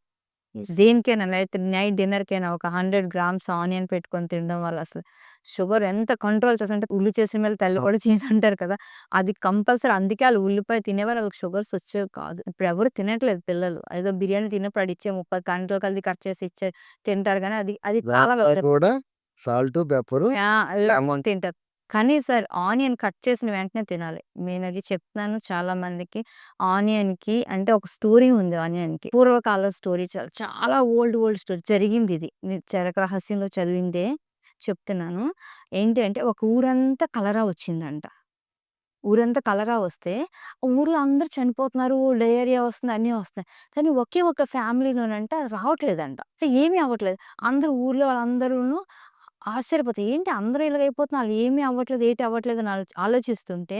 యెస్. దేనికైనా లేకపోతే నైట్ డిన్నర్‌కైనా ఒక 100 గ్రామ్స్ ఆనియన్ పెట్టుకొని తినడం వల్ల అసలు షుగర్ ఎంత కంట్రోల్ చేస్తది అంటే ఉల్లి చేసిన మేలు తల్లి అవ్ కూడా చేయదంటారు కదా! అది కంపల్సరీ అందుకే ఆళ్ళు ఉల్లిపాయ తినేవారు ఆళ్ళకి షుగర్స్ వచ్చేవి కాదు. ఇప్పుడు ఎవరు తినట్లేదు పిల్లలు. ఏదో బిర్యానీ తిన్నప్పుడు ఆడిచ్చే 30 గంటలు కలిపి కట్ చేసి ఇచ్చే తింటారు గానీ అది అది చాలా దాంట్లో కూడా సాల్టు, పెప్పరు, లెమన్. తింటారు. కానీ సార్ ఆనియన్ కట్ చేసిన వెంటనే తినాలి. నేనది చెప్తున్నాను చాలా మందికి. ఆనియన్‌కి అంటే ఒక స్టోరీ ఉంది ఆనియన్‌కి. పూర్వకాలం స్టోరీ చాలా ఓల్డ్ స్టోరీ జరిగిందిది. నేను 'చరక రహస్యంలో' చదివిందే చెప్తున్నాను. ఏంటి అంటే ఒక ఊరంతా కలరా వచ్చిందంట. ఊరంతా కలరా వస్తే ఊర్లో అందరూ చనిపోతున్నారు. డయేరియా వస్తుంది. అన్నీ వస్తున్నాయి. కానీ ఒకే ఒక ఫ్యామిలీలోనంట అది రావట్లేదంట. ఏమీ అవ్వట్లేదు. అందరూ ఊర్లో వాళ్ళందరూను ఆశ్చర్యపోతారు. ఏంటి అందరూ ఇలాగైపోతున్నారు. ఏమీ అవ్వట్లేదు, ఏటి అవ్వట్లేదు అని ఆలోచిస్తుంటే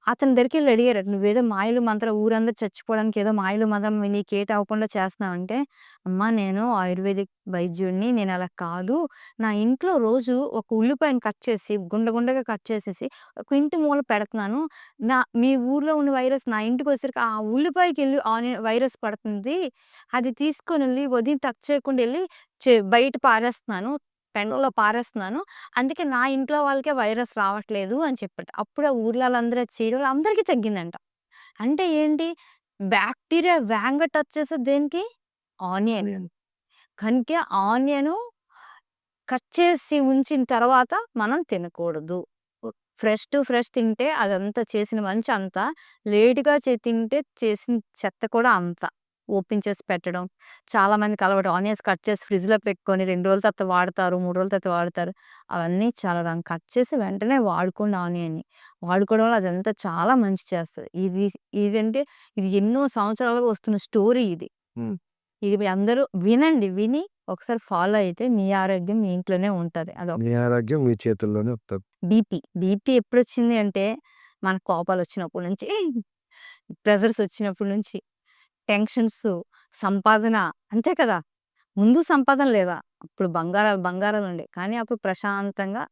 అతని దగ్గరికెళ్ళి అడిగారట. "నువ్వేదో మాయలు మంత్రం ఊరందరూ చచ్చిపోవడానికి ఏదో మాయలు మంత్రం నీకేటి అవ్వకుండా చేస్తున్నావంటే" "అమ్మా నేను ఆయుర్వేదిక్ వైద్యుడిని. నేనలా కాదు. నా ఇంట్లో రోజు ఒక ఉల్లిపాయను కట్ చేసి గుండగా కట్ చేసేసి ఒక ఇంటి మూల పెడుతున్నాను. మీ ఊర్లో ఉన్న వైరస్ నా ఇంటికొచ్చేసరికి ఆ ఉల్లిపాయకెళ్ళి వైరస్ పడుతుంది. అది తీసుకొనెళ్ళి ఉదయం టచ్ చేయకుండా ఎళ్లి బయట పారేస్తున్నాను. పెంటలో పారేస్తున్నాను. అందుకే నా ఇంట్లో వాళ్ళకే వైరస్ రావట్లేదు" అని చెప్పాడు. అప్పుడు ఆ ఊర్లో ఆళ్ళందరూ అది చేయడం వల్ల అందరికీ తగ్గిందంట. అంటే ఏంటి? బాక్టీరియా వేగంగా టచ్ చేసేది దేనికి? ఆనియన్. ఆనియన్. కనుక ఆనియను కట్ చేసి ఉంచిన తర్వాత మనం తినకూడదు. ఫ్రెష్ టు ఫ్రెష్ తింటే అదంతా చేసిన మంచి అంతా, లేట్‌గా తింటే చేసిన చెత్త కూడా అంత. ఓపెన్ చేసి పెట్టడం. చాలా మందికి అలవాటు ఆనియన్స్ కట్ చేసి ఫ్రిడ్జ్‌లో పెట్టుకొని 2 రోజుల తర్వాత వాడతారు, 3 రోజుల తర్వాత వాడతారు. అవన్నీ చాలా రాంగ్. కట్ చేసి వెంటనే వాడుకోండి ఆనియన్‌ని. వాడుకోవడం వల్ల అదంతా చాలా మంచి చేస్తది. ఇదంటే ఇది ఎన్నో సంవత్సరాలుగా వస్తున్న స్టోరీ ఇది. హ్మ్. ఇది మీ అందరూ వినండి. విని ఒకసారి ఫాలో అయితే మీ ఆరోగ్యం మీ ఇంట్లోనే ఉంటది. మీ ఆరోగ్యం మీ చేతుల్లోనే ఉంటది. బీపీ ఎప్పుడొచ్చింది అంటే, మనకు కోపాలొచ్చినప్పటి నుంచి, ప్రెషర్స్ వచ్చినప్పటి నుంచి, టెన్షన్స్, సంపాదన అంతే కదా! ముందు సంపాదన లేదా? అప్పుడు బంగారాలుండేయి. కానీ అప్పుడు ప్రశాంతంగా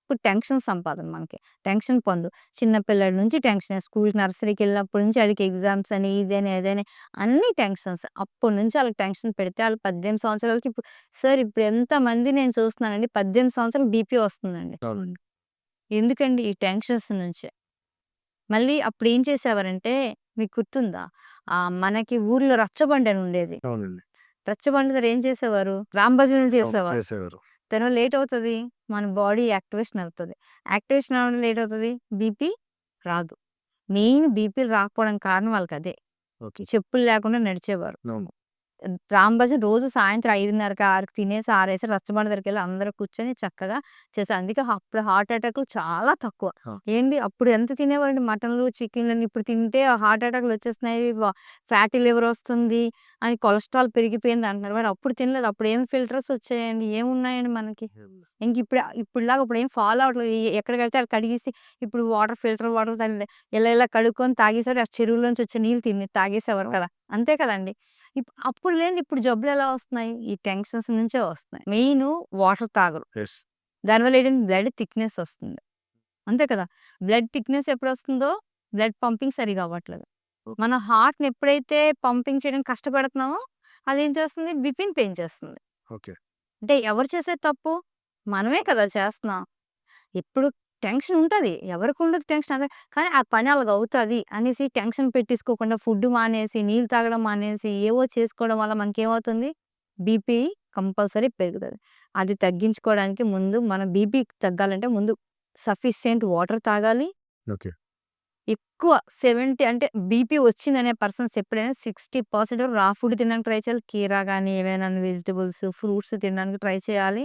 ఇప్పుడు టెన్షన్ సంపాదన మనకి. టెన్షన్ పనులు. చిన్న పిల్లాడి నుంచి టెన్షనే. స్కూల్‌కి నర్సరీకెళ్ళినప్పటి నుంచి ఆడికి ఎగ్జామ్స్ అని, ఇదని, అదని అన్నీ టెన్షన్స్. అప్పటి నుంచి ఆళ్ళకి టెన్షన్ పెడితే ఆళ్ళు 18 సంవత్సరాలకి ఇప్పుడు ఎంతమంది నేను చూస్తున్నానండి 18 సంవత్సరాలకు బీపీ వస్తుందండి. అవునండి. ఎందుకండి? ఈ టెన్షన్స్ నుంచే. మళ్ళీ అప్పుడేం చేసేవారంటే మీకు గుర్తుందా? మనకి ఊర్లో రచ్చబండి అని ఉండేది. అవునండి. రచ్చబండ దగ్గర ఏం చేసేవారు? రాంభజనలు అవును. చేసేవారు. చేసేవారు. దానివల్ల లేట్ అవుతది. మన బాడీ యాక్టివేషన్ అవుతది. యాక్టివేషన్ అవ్వడం లేట్ అవుతది. బీపీ రాదు. మెయిన్ బీపీలు రాకపోవడానికి కారణం వాళ్ళకదే. ఓకే. చెప్పులు లేకుండా నడిచేవారు. అవును. రాంభజన్ రోజు సాయంత్రం 5:30కి, 6కి తినేసి ఆరేసి రచ్చబండ దగ్గరికెళ్ళి అందరూ కూర్చొని చక్కగా చేశారు. అందుకే అప్పుడు హార్ట్ అటాక్‌లు చాలా తక్కువ. ఆ! ఏంది అప్పుడు ఎంత తినేవారండి మటన్‌లు, చికెన్‌లని ఇప్పుడు తింటే హార్ట్ అటాక్‌లు వచ్చేస్తున్నాయి. ఫ్యాటీ లివర్ వస్తుంది అని కొలెస్ట్రాల్ పెరిగిపోయింది అంటున్నారు. మరి అప్పుడు తినలేదు. అప్పుడు ఏం ఫిల్టర్స్ వచ్చాయండి? ఏమున్నాయండి మనకి? ఇప్పుడులాగా ఇప్పుడేం ఫాలో అవ్వట్లేదు. ఎక్కడికెళ్తే అక్కడ కడిగేసి ఇప్పుడు ఫిల్టర్ వాటర్ ఇలా కడుక్కొని తాగేసారు. ఆ చెరువులోంచి వచ్చే నీళ్ళు తాగేసేవారు కదా! అంతే కదండీ! అప్పుడు లేనిది ఇప్పుడు జబ్బులెలా వస్తున్నాయి? ఈ టెన్షన్స్ నుంచే వస్తున్నాయి. మెయిను వాటర్ తాగరు. యెస్. దానివల్ల ఏంటంటే బ్లడ్ థిక్‌నెస్ వస్తుంది. అంతే కదా! బ్లడ్ థిక్‌నెస్ ఎప్పుడొస్తుందో బ్లడ్ పంపింగ్ సరిగ్గా అవ్వట్లేదు. ఓకే. మన హార్ట్‌ని ఎప్పుడైతే పంపింగ్ చేయడానికి కష్టపడుతున్నామో అదేం చేస్తుంది? బీపీని పెంచేస్తుంది. ఓకే. అంటే ఎవరు చేసేది తప్పు? మనమే కదా చేస్తున్నాం. ఎప్పుడు టెన్షన్ ఉంటది. ఎవరికుండదు టెన్షన్ అదే. కానీ ఆ పని అలాగవుతది అనేసి టెన్షన్ పెట్టేసుకోకుండా ఫుడ్ మానేసి, నీళ్ళు తాగడం మానేసి, ఏవో చేసుకోవడం వల్ల మనకేమవుతుంది? బీపీ కంపల్సరీ పెరుగుతది. అది తగ్గించుకోవడానికి ముందు మన బీపీ తగ్గాలంటే ముందు సఫిషియెంట్ వాటర్ తాగాలి. ఓకే. ఎక్కువ 70 అంటే బీపీ వచ్చిందనే పర్సన్స్ ఎప్పుడైనా 60% రా ఫుడ్ తినడానికి ట్రై చేయాలి. కీరా గాని, ఏవైనా వెజిటబుల్స్, ఫ్రూట్స్ తినడానికి ట్రై చేయాలి.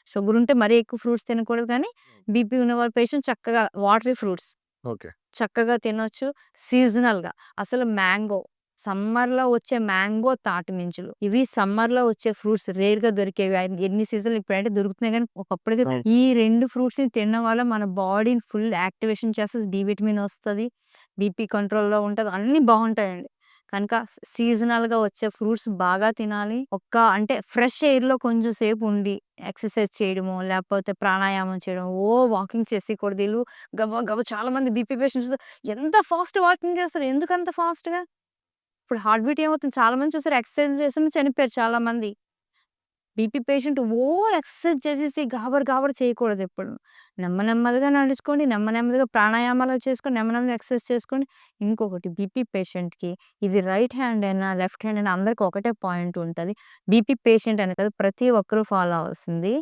షుగర్ ఉంటే మరీ ఎక్కువ ఫ్రూట్స్ తినకూడదు కానీ, బీపీ ఉన్నవాళ్ళు పేషెంట్ చక్కగా వాటరీ ఫ్రూట్స్ ఓకే. చక్కగా తినొచ్చు. సీజనల్‌గా అసలు మ్యాంగో, సమ్మర్‌లో వచ్చే మ్యాంగో, తాటిమించులు ఇవి సమ్మర్‌లో వచ్చే ఫ్రూట్స్ రేర్‌గా దొరికేవి. ఎన్ని సీజన్‌లు ఇప్పుడంటే దొరుకుతున్నాయి గానీ, ఒకప్పుడైతే అవును. ఈ 2 ఫ్రూట్స్‌ని తినడం వల్ల మన బాడీని ఫుల్ యాక్టివేషన్ చేస్తది. డి విటమిన్ వస్తది. బీపీ కంట్రోల్‌లో ఉంటది. అన్నీ బావుంటాయండి. కనుక సీజనల్‌గా వచ్చే ఫ్రూట్స్ బాగా తినాలి. అంటే ఫ్రెష్ ఎయిర్‌లో కొంచెం సేపు ఉండి ఎక్సర్సైజ్ చేయడమో, లేకపోతే ప్రాణాయామం చేయడం, వాకింగ్ చేసేయకూడదు. గబా గబా చాలామంది బీపీ పేషెంట్స్ ఎంత ఫాస్ట్ వాకింగ్ చేస్తారు. ఎందుకంత ఫాస్ట్‌గా? ఇప్పుడు హార్ట్ బీట్ ఏమవుతుంది చాలా మంది చూసారు ఎక్సర్సైజ్ చేస్తున్న చనిపోయారు చాలామంది. బీపీ పేషెంట్ ఎక్సర్సైజ్ చేసేసి గాబర్ గాబర్ చేయకూడదు ఎప్పుడు. నెమ్మదిగా నడుచుకోండి. నెమ్మదిగా ప్రాణాయామాలు చేసుకోండి. నెమ్మదిగా ఎక్సర్సైజ్ చేసుకోండి. ఇంకొకటి బీపీ పేషెంట్‌కి ఇది రైట్ హ్యాండ్ అయినా, లెఫ్ట్ హ్యాండ్ అయినా అందరికి ఒకటే పాయింట్ ఉంటది. బీపీ పేషెంట్ అని కాదు ప్రతి ఒక్కరు ఫాలో అవ్వాల్సింది.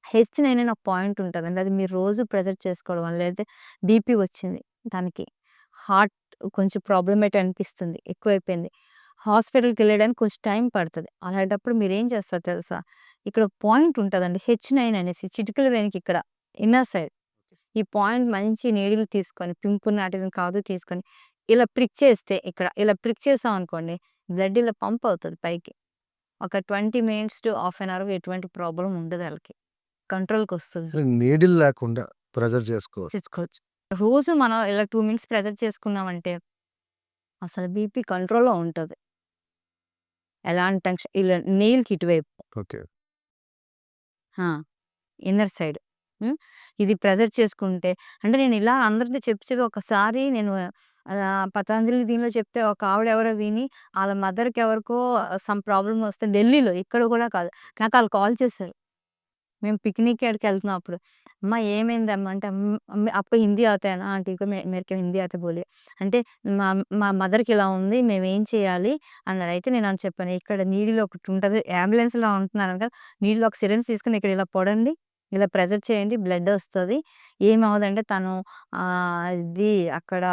హెచ్9 అని ఒక పాయింట్ ఉంటదండి. అది మీరు రోజు ప్రెజర్ చేసుకోవడం వల్ల లేతే బీపీ వచ్చింది తనకి. హార్ట్ కొంచెం ప్రాబ్లమేట్ అనిపిస్తుంది. ఎక్కువైపోయింది. హాస్పిటల్‌కెళ్ళడానికి కొంచెం టైం పడతది. అలాంటప్పుడు మీరేం చేస్తారో తెలుసా? ఇక్కడ ఒక పాయింట్ ఉంటదండి. హెచ్9 అనేసి చిటికెల వేలుకి ఇక్కడ ఇన్నర్ సైడ్. ఈ పాయింట్ మంచి నీడిల్ తీసుకొని పింపుల్ నాటిని కాదు తీసుకొని ఇలా ప్రిక్ చేస్తే ఇక్కడ ఇలా ప్రిక్ చేసామనుకోండి బ్లడ్ ఇలా పంప్ అవుతది పైకి. ఒక 20 minutes to half an hour ఎటువంటి ప్రాబ్లమ్ ఉండదు ఆళ్ళకి. కంట్రోల్‌కొస్తది. నీడిల్ లేకుండా ప్రెజర్ చేసుకోవచ్చు. చేసుకోవచ్చు. రోజు మనం ఇలా 2 మినిట్స్ ప్రెజర్ చేసుకున్నామంటే అసలు బీపీ కంట్రోల్‌లో ఉంటది. ఎలాంటి టెన్షన్ ఇలా నెయిల్‌కి ఇటువైపు. ఓకే. ఆ! Inner side. హ్మ్. ఇది ప్రెజర్ చేసుకుంటే అంటే నేను ఇలా అందరితో చెప్పి ఒకసారి నేను పతంజలి దీనిలో చెప్తే ఒక ఆవిడ ఎవరో విని ఆళ్ళ మదర్‌కి ఎవరికో సమ్ ప్రాబ్లమ్ వస్తే ఢిల్లీలో ఇక్కడ కూడా కాదు. నాకు ఆళ్ళు కాల్ చేశారు. మేము పిక్నిక్ ఎక్కడికెళ్తున్నాం అప్పుడు. అమ్మ ఏమైందమ్మా అంటే आपको हिंदी आता है ना आंटी को मेरे को हिंदी आता बोलिए. అంటే మా మా మదర్‌కి ఇలా ఉంది. మేమేం చేయాలి అన్నారు. అయితే నేనని చెప్పాను. ఇక్కడ నీడిల్ ఒకటి ఉంటది. అంబులెన్స్‌లో ఉంటున్నారు కదా! నీడిల్ ఒక సిరంజ్ తీసుకొని ఇక్కడ ఇలా పొడండి. ఇలా ప్రెజర్ చేయండి. బ్లడ్ ఒస్తది. ఏమవ్వదంటే తను ఇది అక్కడ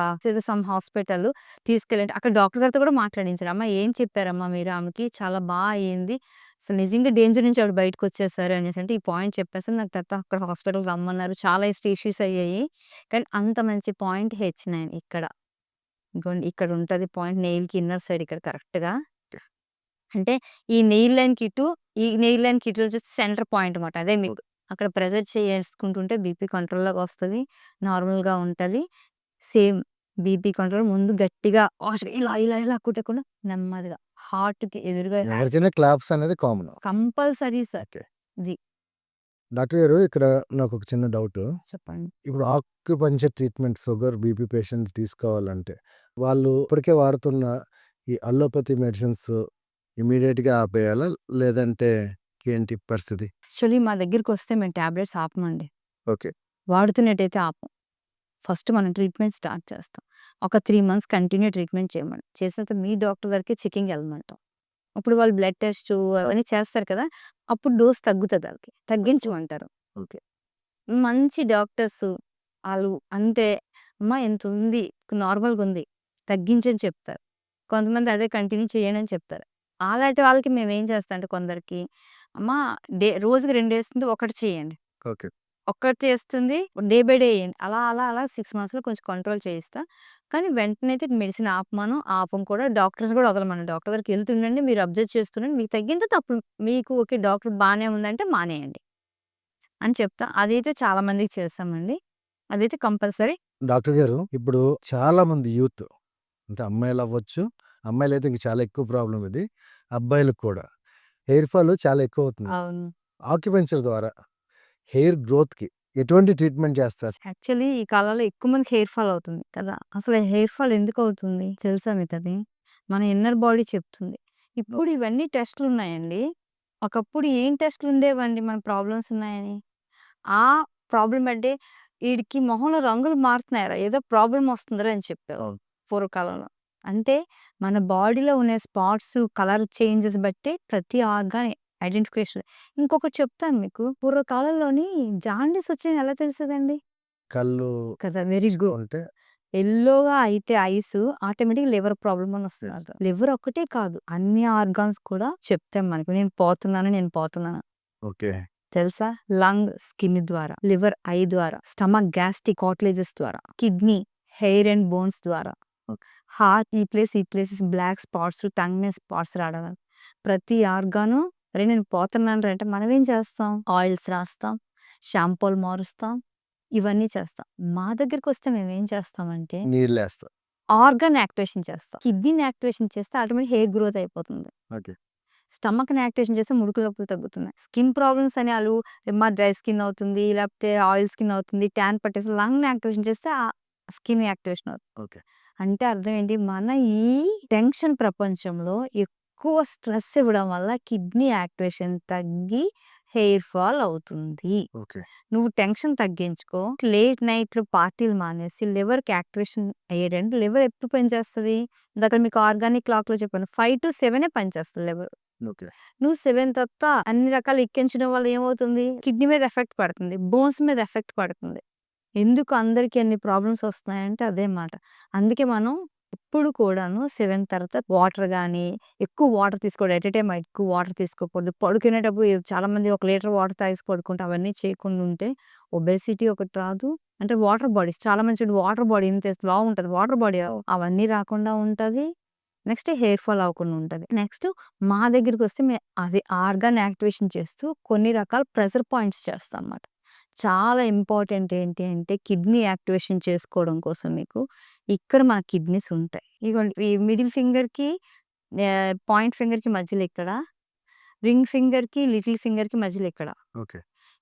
సమ్ హాస్పిటల్ తీసుకెళ్ళండి. అక్కడ డాక్టర్ గారితో కూడా మాట్లాడించారు. అమ్మ ఏం చెప్పారమ్మా మీరు ఆమెకి చాలా అయింది. అసలు నిజంగా డేంజర్ నుంచి ఆవిడ బయటకొచ్చేసారు అనేసి అంటే ఈ పాయింట్ చెప్పేసారు. నాకు తర్వాత అక్కడ హాస్పిటల్‌కి రమ్మన్నారు. చాలా ఇష్యూస్ అయ్యాయి. కానీ అంత మంచి పాయింట్ హెచ్9 ఇక్కడ. ఇగోండి ఇక్కడ ఉంటది పాయింట్ నెయిల్‌కి ఇన్నర్ సైడ్ ఇక్కడ కరెక్ట్‌గా. అంటే ఈ నెయిల్ లైన్‌కి ఇటు, ఈ నెయిల్ లైన్‌కి ఇటు వచ్చేసి సెంటర్ పాయింట్ మాట. అదే మీకు అక్కడ ప్రెజర్ చేసుకుంటుంటే బీపీ కంట్రోల్‌లోకొస్తది. నార్మల్‌గా ఉంటది. సేమ్ బీపీ కంట్రోల్ ముందు గట్టిగా ఫాస్ట్‌గా ఇలా కొట్టకుండా నెమ్మదిగా హార్ట్‌కి ఎదురుగా ఎవరికైనా క్లాప్స్ అనేది కామన్. Compulsory sir. ఓకే. ఇది. డాక్టర్ గారు ఇక్కడ నాకొక చిన్న డౌటు. చెప్పండి. ఇప్పుడు acupuncture treatment sugar, BP patients తీసుకోవాలంటే వాళ్ళు ఇప్పటికే వాడుతున్న ఈ అల్లోపతి మెడిసిన్స్ ఇమ్మీడియేట్‌గా ఆపేయాలా? లేదంటే ఏంటి పరిస్థితి? యాక్చువల్లీ మా దగ్గరికొస్తే మేము టాబ్లెట్స్ ఆపమండి. ఓకే. వాడుతున్నట్టయితే ఆపం. ఫస్ట్ మనం ట్రీట్మెంట్ స్టార్ట్ చేస్తాం. ఒక 3 మంత్స్ కంటిన్యూ ట్రీట్మెంట్ చేయమని. చేసిన తర్వాత మీ డాక్టర్ దగ్గరికి చెకింగ్‌కెళ్ళమంటాం. అప్పుడు వాళ్ళు బ్లడ్ టెస్టు అవన్నీ చేస్తారు కదా! అప్పుడు డోస్ తగ్గుతది ఆళ్ళకి. తగ్గించమంటారు. ఓకే. మంచి డాక్టర్సు ఆళ్ళు అంతే అమ్మా ఇంతుంది నార్మల్‌గుంది. తగ్గించని చెప్తారు. కొంతమంది అదే కంటిన్యూ చేయండి అని చెప్తారు. అలాంటి వాళ్ళకి మేమేం చేస్తాం అంటే కొందరికి అమ్మా రోజుకి 2 ఏస్తుంది ఒకటి చేయండి. ఓకే. ఒక్కటి చేస్తుంది డే బై డే ఎయండి. అలా 6 మంత్స్‌లో కొంచెం కంట్రోల్ చేయిస్తా. కానీ వెంటనే అయితే మెడిసిన్ ఆపం కూడా డాక్టర్స్ కూడా వదలమను. డాక్టర్ దగ్గరికి వెళ్తుండండి. మీరు అబ్జర్వ్ చేస్తుండండి. మీకు తగ్గిన తర్వాత అప్పుడు మీకు ఓకే డాక్టర్ బానే ఉందంటే మానేయండి అని చెప్తా. అదైతే చాలా మందికి చేస్తామండి. అదైతే కంపల్సరీ. డాక్టర్ గారు ఇప్పుడు చాలామంది యూత్ అంటే అమ్మాయిలవ్వచ్చు, అమ్మాయిలైతే ఇంక చాలా ఎక్కువ ప్రాబ్లమ్ ఇది. అబ్బాయిలకు కూడా హెయిర్ ఫాల్ చాలా ఎక్కువవుతుంది. అవును. ఆక్యుపెన్షర్ ద్వారా హెయిర్ గ్రోత్‌కి ఎటువంటి ట్రీట్మెంట్ చేస్తారు? యాక్చువల్లీ ఈ కాలంలో ఎక్కువ మందికి హెయిర్ ఫాల్ అవుతుంది కదా! అసలు హెయిర్ ఫాల్ ఎందుకవుతుంది తెలుసా మీకది? మన ఇన్నర్ బాడీ చెప్తుంది. ఇప్పుడు ఇవన్నీ టెస్ట్‌లున్నాయండి. ఒకప్పుడు ఏం టెస్ట్‌లుండేవండి మన ప్రాబ్లమ్స్ ఉన్నాయని? ఆ ప్రాబ్లమ్ అంటే ఈడికి మొహంలో రంగులు మారుతున్నాయిరా ఏదో ప్రాబ్లమ్ వస్తుందిరా అని చెప్పారు అవును. పూర్వకాలంలో. అంటే మన బాడీలో ఉన్న స్పాట్స్, కలర్ చేంజెస్ బట్టి ప్రతి ఆర్గాన్ ఐడెంటిఫికేషన్. ఇంకొకటి చెప్తాను మీకు. పూర్వకాలంలోని జాండీస్ వచ్చాయని ఎలా తెలిసేదండి? కళ్ళు కదా! Very good. ఉంటే యెల్లోగా అయితే ఐసు ఆటోమేటిక్‌గా లివర్ ప్రాబ్లమ్ అని వస్తది యెస్. అర్థం. లివర్ ఒక్కటే కాదు అన్ని ఆర్గాన్స్ కూడా చెప్తాయి మనకు. నేను పోతున్నాను. ఓకే. తెలుసా? లంగ్ స్కిన్ ద్వారా, లివర్ ఐ ద్వారా, స్టమక్ గ్యాస్ట్రిక్ కార్టిలేజెస్ ద్వారా, కిడ్నీ హెయిర్ అండ్ బోన్స్ ద్వారా. హార్ట్ ఈ ప్లేస్ బ్లాక్ స్పాట్స్, టంగ్ మీద స్పాట్స్ రావడం వల్ల. ప్రతి ఆర్గాను "అరే! నేను పోతున్నానురా" అంటే మనమేం చేస్తాం? ఆయిల్స్ రాస్తాం, షాంపూలు మారుస్తాం, ఇవన్నీ చేస్తాం. మా దగ్గరికొస్తే మేమేం చేస్తామంటే నీళ్ళేస్తా. ఆర్గాన్ యాక్టివేషన్ చేస్తాం. కిడ్నీని యాక్టివేషన్ చేస్తే ఆటోమేటిక్ హెయిర్ గ్రోత్ అయిపోతుంది. ఓకే. స్టమక్‌ని యాక్టివేషన్ చేస్తే ముడుకులు నొప్పులు తగ్గుతున్నాయి. స్కిన్ ప్రాబ్లమ్స్ అని ఆళ్ళు మా డ్రై స్కిన్ అవుతుంది, లేకపోతే ఆయిల్ స్కిన్ అవుతుంది, ట్యాన్ పట్టేసి లంగ్‌ని యాక్టివేషన్ చేస్తే ఆ స్కిన్ యాక్టివేషన్ అవుతుంది. ఓకే. అంటే అర్థం ఏంటి? మన ఈ టెన్షన్ ప్రపంచంలో ఎక్కువ స్ట్రెస్ ఇవ్వడం వల్ల కిడ్నీ యాక్టివేషన్ తగ్గి హెయిర్ ఫాల్ అవుతుంది. ఓకే. నువ్వు టెన్షన్ తగ్గించుకో. లేట్ నైట్‌లో పార్టీలు మానేసి లివర్‌కి యాక్టివేషన్ అయ్యేటంటే లివర్ ఎప్పుడు పనిచేస్తది? ఇందాక మీకు ఆర్గానిక్ క్లాక్‌లో చెప్పాను. 5-7 పనిచేస్తది లివర్. ఓకే. నువ్వు 7 తర్వాత అన్ని రకాలు ఎక్కించడం వల్ల ఏమవుతుంది? కిడ్నీ మీద ఎఫెక్ట్ పడుతుంది. బోన్స్ మీద ఎఫెక్ట్ పడుతుంది. ఎందుకు అందరికి అన్ని ప్రాబ్లమ్స్ వస్తున్నాయంటే అదే మాట. అందుకే మనం ఎప్పుడు కూడాను 7 తర్వాత వాటర్ గాని, ఎక్కువ వాటర్ తీసుకోవడం. ఎట్ ఎ టైమ్ ఎక్కువ వాటర్ తీసుకోకూడదు. పడుకునేటప్పుడు చాలామంది 1 లీటర్ వాటర్ తాగేసి పడుకుంటే అవన్నీ చేయకుండా ఉంటే ఒబేసిటీ ఒకటి రాదు. అంటే వాటర్ బాడీస్ చాలామంది చూడు వాటర్ బాడీ ఇంత లావు ఉంటది. వాటర్ బాడీ అవన్నీ రాకుండా ఉంటది. నెక్స్ట్ హెయిర్ ఫాల్ అవ్వకుండా ఉంటది. నెక్స్ట్ మా దగ్గరికొస్తే అది ఆర్గాన్ యాక్టివేషన్ చేస్తూ కొన్ని రకాల ప్రెషర్ పాయింట్స్ చేస్తాం అన్నమాట. చాలా ఇంపార్టెంట్ ఏంటి అంటే కిడ్నీ యాక్టివేషన్ చేసుకోవడం కోసం మీకు ఇక్కడ మా కిడ్నీస్ ఉంటాయి. ఇగోండి ఈ మిడిల్ ఫింగర్‌కి పాయింట్ ఫింగర్‌కి మధ్యలో ఇక్కడ, రింగ్ ఫింగర్‌కి, లిటిల్ ఫింగర్‌కి మధ్యలో ఇక్కడ. ఓకే.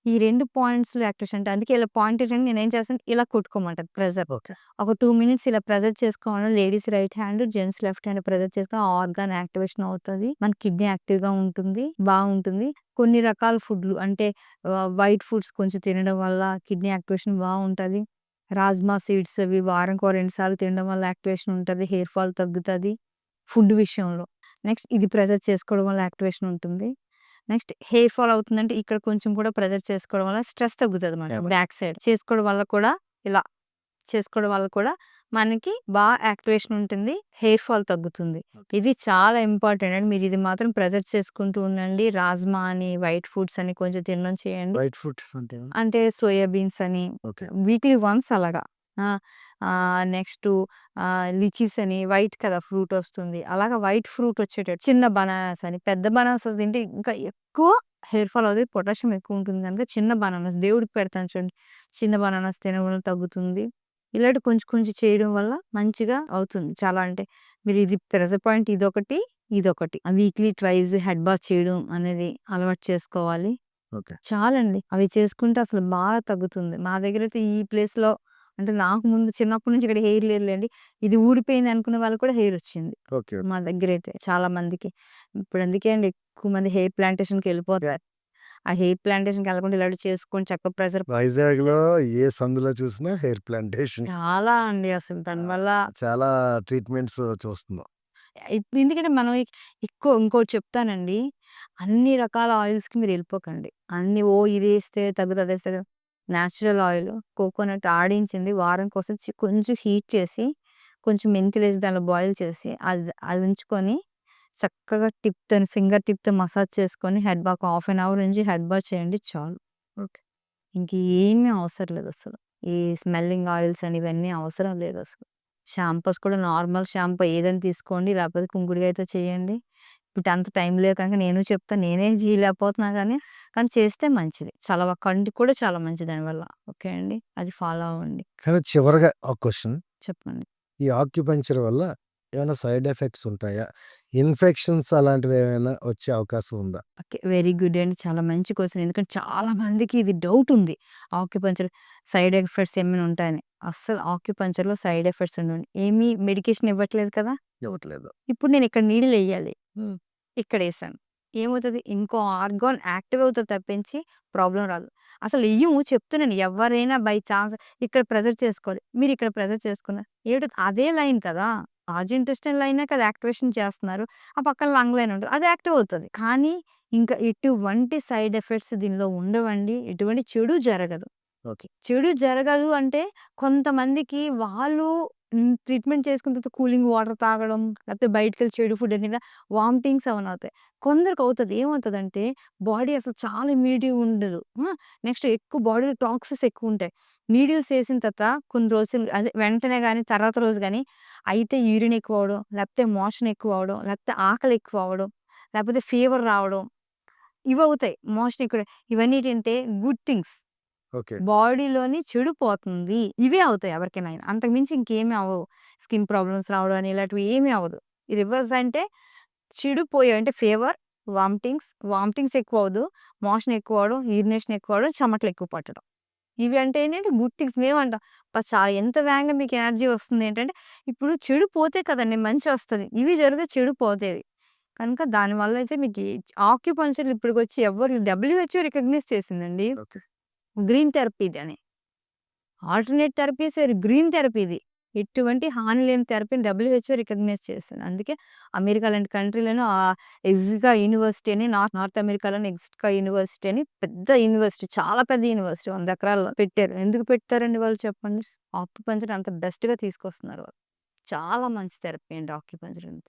ఈ 2 పాయింట్స్‌లో యాక్టివేషన్ అంటే అందుకే ఇలా పాయింటెడ్ అని నేనేం చేస్తాను ఇలా కొట్టుకోమంటది ప్రెషర్. ఓకే. ఒక 2 మినిట్స్ ఇలా ప్రెషర్ చేసుకోవాలి. Ladies right hand, gents left hand pressure చేసుకొని ఆర్గాన్ యాక్టివేషన్ అవుతది. మన కిడ్నీ యాక్టివ్‌గా ఉంటుంది. బావుంటుంది. కొన్ని రకాల ఫుడ్‌లు అంటే వైట్ ఫుడ్స్ కొంచెం తినడం వల్ల కిడ్నీ యాక్టివేషన్ బావుంటది. రాజ్మా సీడ్స్ అవి వారానికి ఓ 2 సార్లు తినడం వల్ల యాక్టివేషన్ ఉంటది. హెయిర్ ఫాల్ తగ్గుతది. ఫుడ్ విషయంలో. నెక్స్ట్ ఇది ప్రెషర్ చేసుకోవడం వల్ల యాక్టివేషన్ ఉంటుంది. నెక్స్ట్ హెయిర్ ఫాల్ అవుతుందంటే ఇక్కడ కొంచెం కూడా ప్రెషర్ చేసుకోవడం వల్ల స్ట్రెస్ తగ్గుతదన్నమాట. యాహ్! బ్యాక్ సైడ్ చేసుకోవడం వల్ల కూడా ఇలా చేసుకోవడం వల్ల కూడా మనకి యాక్టివేషన్ ఉంటుంది. హెయిర్ ఫాల్ తగ్గుతుంది. ఓకే. ఇది చాలా ఇంపార్టెంట్ అండి. మీరు ఇది మాత్రం ప్రెషర్ చేసుకుంటూ ఉండండి. రాజ్మా అని, వైట్ ఫుడ్స్ అని కొంచెం తినడం చేయండి. వైట్ ఫుడ్స్ అంటే అంటే సోయా బీన్స్ అని ఓకే. వీక్లీ వన్స్ అలాగా. ఆ! నెక్స్టు లిచీస్ అని వైట్ కదా ఫ్రూట్ వస్తుంది. అలాగా వైట్ ఫ్రూట్ వచ్చేటట్టు చిన్న బనానాస్ అని, పెద్ద బనానాస్ తింటే ఇంకా ఎక్కువ హెయిర్ ఫాల్ అవుతది. పొటాషియం ఎక్కువ ఉంటుంది కనుక చిన్న బనానాస్ దేవుడికి పెడతాను చూడండి. చిన్న బనానాస్ తినడం వల్ల తగ్గుతుంది. ఇలాంటి కొంచెం కొంచెం చేయడం వల్ల మంచిగా అవుతుంది. చాలా అంటే మీరు ఇది ప్రెషర్ పాయింట్ ఇదొకటి, ఇదొకటి. వీక్లీ ట్వైస్ హెడ్ బాత్ చేయడం అనేది అలవాటు చేసుకోవాలి. ఓకే. చాలండి. అవి చేసుకుంటే అసలు బాగా తగ్గుతుంది. మా దగ్గరైతే ఈ ప్లేస్‌లో అంటే నాకు ముందు చిన్నప్పటి నుంచి ఇక్కడ హెయిర్ లేదులెండి. ఇది ఊడిపోయింది అనుకునే వాళ్ళకి కూడా హెయిర్ వచ్చింది. ఓకే. మా దగ్గరైతే చాలా మందికి. ఇప్పుడు అందుకే అండి ఎక్కువ మంది హెయిర్ ప్లాంటేషన్‌కెళ్ళిపోతారు. ఆ హెయిర్ ప్లాంటేషన్‌కెళ్ళకుండా ఇలాంటివి చేసుకొని చక్కగా ప్రెషర్ వైజాగ్‌లో ఏ సందులో చూసినా హెయిర్ ప్లాంటేషన్. చాలా అండి అసలు దానివల్ల చాలా ట్రీట్మెంట్స్ చూస్తున్నాం. ఎందుకంటే మనం ఎక్కువ ఇంకోటి చెప్తానండి. అన్ని రకాల ఆయిల్స్‌కి మీరెళ్ళిపోకండి. ఇదేస్తే తగ్గుతది, అదేస్తే నేచురల్ ఆయిల్ కోకోనట్ ఆడించింది వారానికోసారి కొంచెం హీట్ చేసి, కొంచెం మెంతులేసి దానిలో బాయిల్ చేసి అది ఉంచుకొని చక్కగా టిప్‌తోని ఫింగర్ టిప్‌తో మసాజ్ చేసుకొని head bath half an hour నుంచి హెడ్ బాత్ చేయండి చాలు. ఓకే. ఇంకేమీ అవసరం లేదసలు. ఈ స్మెల్లింగ్ ఆయిల్స్ అని ఇవన్నీ అవసరం లేదసలు. షాంపూస్ కూడా నార్మల్ షాంపూ ఏదైనా తీసుకోండి. లేకపోతే కుంకుడుకాయతో చేయండి. ఇప్పుడు అంత టైం లేదు కనుక నేను చెప్తాను. నేనే చేయలేకపోతున్నా కానీ చేస్తే మంచిది. కంటికి కూడా చాలా మంచిది దానివల్ల. ఓకే అండి. అది ఫాలో అవ్వండి. కానీ చివరగా ఒక క్వెషన్. చెప్పండి. ఈ ఆక్యుపంక్చర్ వల్ల ఏమైనా సైడ్ ఎఫెక్ట్స్ ఉంటాయా? ఇన్ఫెక్షన్స్ అలాంటివి ఏమైనా వచ్చే అవకాశం ఉందా? ఓకే. వెరీ గుడ్ అండి. చాలా మంచి క్వెషన్. ఎందుకంటే చాలా మందికి ఇది డౌట్ ఉంది. ఆక్యుపంక్చర్ సైడ్ ఎఫెక్ట్స్ ఏమైనా ఉంటాయని. అస్సలు ఆక్యుపంక్చర్‌లో సైడ్ ఎఫెక్ట్స్ ఉండవండి. ఏమి మెడికేషన్ ఇవ్వట్లేదు కదా! ఇవ్వట్లేదు. ఇప్పుడు నేను ఇక్కడ నీడిల్ ఎయ్యాలి. హ్మ్. ఇక్కడేసాను. ఏమవుతది? ఇంకో ఆర్గాన్ యాక్టివ్ అవుతది తప్పించి ప్రాబ్లమ్ రాదు. అసలు ఎయ్యము చెప్తున్నాను. ఎవరైనా బై చాన్స్ ఇక్కడ ప్రెజర్ చేసుకోవాలి. మీరిక్కడ ప్రెజర్ చేసుకున్నారు. అదే లైన్ కదా! లార్జ్ ఇంటెస్టైన్ లైనే కదా యాక్టివేషన్ చేస్తున్నారు. ఆ పక్కన లంగ్ లైన్ ఉంటది. అది యాక్టివ్ అవుతది. కానీ ఇంకా ఎటువంటి సైడ్ ఎఫెక్ట్స్ దీనిలో ఉండవండి. ఎటువంటి చెడు జరగదు. ఓకే. చెడు జరగదు అంటే కొంతమందికి వాళ్ళు ట్రీట్మెంట్ చేసుకున్న తర్వాత కూలింగ్ వాటర్ తాగడం, లేకపోతే బయటికెళ్ళి చెడు ఫుడ్ తినడం, వామిటింగ్స్ అవన్నీ అవుతాయి. కొందరికి అవుతది. ఏమవుతదంటే బాడీ అసలు చాలా ఇమ్యూనిటీ ఉండదు. నెక్స్ట్ ఎక్కువ బాడీలో టాక్సిన్స్ ఎక్కువుంటాయి. నీడిల్స్ ఏసిన తర్వాత కొన్ని రోజులు అదే వెంటనే గాని, తర్వాత రోజు గాని అయితే యూరిన్ ఎక్కువ అవ్వడం, లేకపోతే మోషన్ ఎక్కువ అవ్వడం, లేకపోతే ఆకలి ఎక్కువ అవ్వడం, లేకపోతే ఫీవర్ రావడం ఇవవుతాయి. మోషన్ ఎక్కువ ఇవన్నీ ఏంటంటే గుడ్ థింగ్స్. ఓకే. బాడీలోని చెడు పోతుంది. ఇవే అవుతాయి ఎవరికైనా. అంతకు మించి ఇంకేమి అవ్వవు. స్కిన్ ప్రాబ్లమ్స్ రావడం అని ఇలాంటివి ఏమి అవ్వదు. ఈ రివర్స్ అంటే చెడు పోయాయి. అంటే ఫీవర్, వామిటింగ్స్ ఎక్కువ అవ్వదు. మోషన్ ఎక్కువ అవ్వడం, యూరినేషన్ ఎక్కువ అవ్వడం, చెమటలు ఎక్కువ పట్టడం. ఇవి అంటే ఏంటంటే గుడ్ థింగ్స్. మేమంటాం ఎంత వేగంగా మీకు ఎనర్జీ వస్తుంది ఏంటంటే, ఇప్పుడు చెడు పోతే కదండీ మంచి వస్తది. ఇవి జరిగితే చెడు పోతేది. కనుక దానివల్ల అయితే మీకు ఆక్యుపంక్చర్ ఇప్పటికొచ్చి ఎవ్వరు డబ్ల్యూహెచ్ఓ రికగ్నైజ్ చేసిందండి. ఓకే. గ్రీన్ థెరపీ అని. ఆల్టర్‌నేట్ థెరపీస్ వేరు. గ్రీన్ థెరపీ ఇది. ఎటువంటి హాని లేని థెరపీని డబ్ల్యూహెచ్ఓ రికగ్నైజ్ చేసింది. అందుకే అమెరికా లాంటి కంట్రీలోను ఎగ్జికా యూనివర్సిటీ అని నార్త్ అమెరికాలోని ఎగ్జికా యూనివర్సిటీ అని పెద్ద యూనివర్సిటీ. చాలా పెద్ద యూనివర్సిటీ. 100 ఎకరాల్లో పెట్టారు. ఎందుకు పెట్టారండి వాళ్ళు చెప్పండి? ఆక్యుపంక్చర్ అంత బెస్ట్‌గా తీసుకొస్తున్నారు వాళ్ళు. చాలా మంచి థెరపీ అండి ఆక్యుపంక్చర్ అనేది.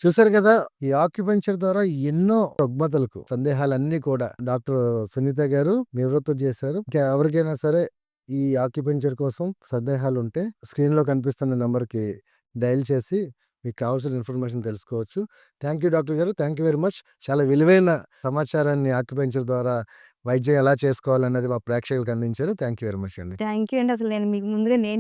చూసారు కదా! ఈ ఆక్యుపంక్చర్ ద్వారా ఎన్నో రుగ్మతలకు సందేహాలన్నీ కూడా డాక్టర్ సునీత గారు నివృత్తం చేశారు. ఇంకా ఎవరికైనా సరే ఈ ఆక్యుపంక్చర్ కోసం సందేహాలుంటే స్క్రీన్‌లో కనిపిస్తున్న నంబర్‌కి డయల్ చేసి మీకు కావాల్సిన ఇన్ఫర్మేషన్ తెలుసుకోవచ్చు. థాంక్ యూ డాక్టర్ గారు. Thank you very much. చాలా విలువైన సమాచారాన్ని ఆక్యుపంక్చర్ ద్వారా వైద్యం ఎలా చేసుకోవాలన్నది మా ప్రేక్షకులకు అందించారు. థాంక్ యూ వెరీ మచ్ అండి. థ్యాంక్ యూ అండి. అసలు నేను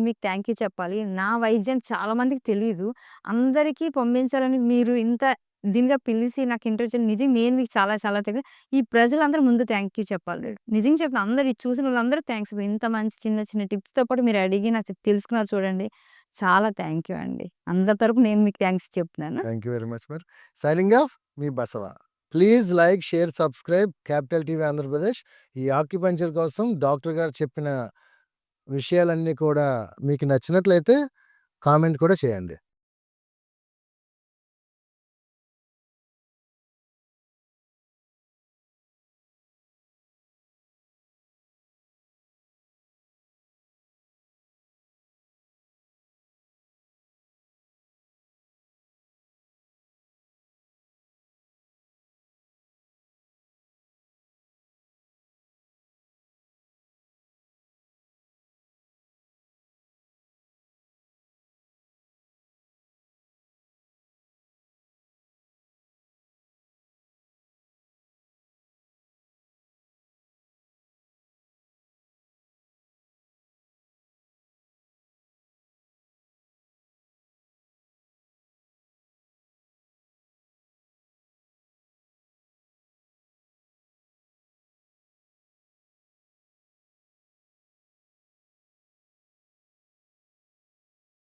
మీకు థ్యాంక్ యూ చెప్పాలి. నా వైద్యం చాలా మందికి తెలీదు. అందరికీ పంపించాలని మీరు ఇంత దీనిగా పిలిసి నాకు ఇంటర్వ్యూ ఇచ్చిన నిజంగా నేను మీకు చాలా చాలా ఈ ప్రజలందరూ ముందు థ్యాంక్ యూ చెప్పాలి. నిజంగా చెప్తున్నా అందరూ ఇది చూసిన వాళ్ళందరూ థాంక్స్. ఇంత మంచి చిన్న చిన్న టిప్స్‌తో పాటు మీరు అడిగి నాకు తెలుసుకున్నారు చూడండి. చాలా థ్యాంక్ యూ అండి. అందరి తరపున నేను మీకు థాంక్స్ చెప్తున్నాను. థాంక్ యూ వెరీ మచ్ మరి. Signing off me Basava. Please like, share, subscribe capital TV Andhra Pradesh. ఈ ఆక్యుపంక్చర్ కోసం డాక్టర్ గారు చెప్పిన విషయాలన్నీ కూడా మీకు నచ్చినట్లయితే కామెంట్ కూడా చేయండి.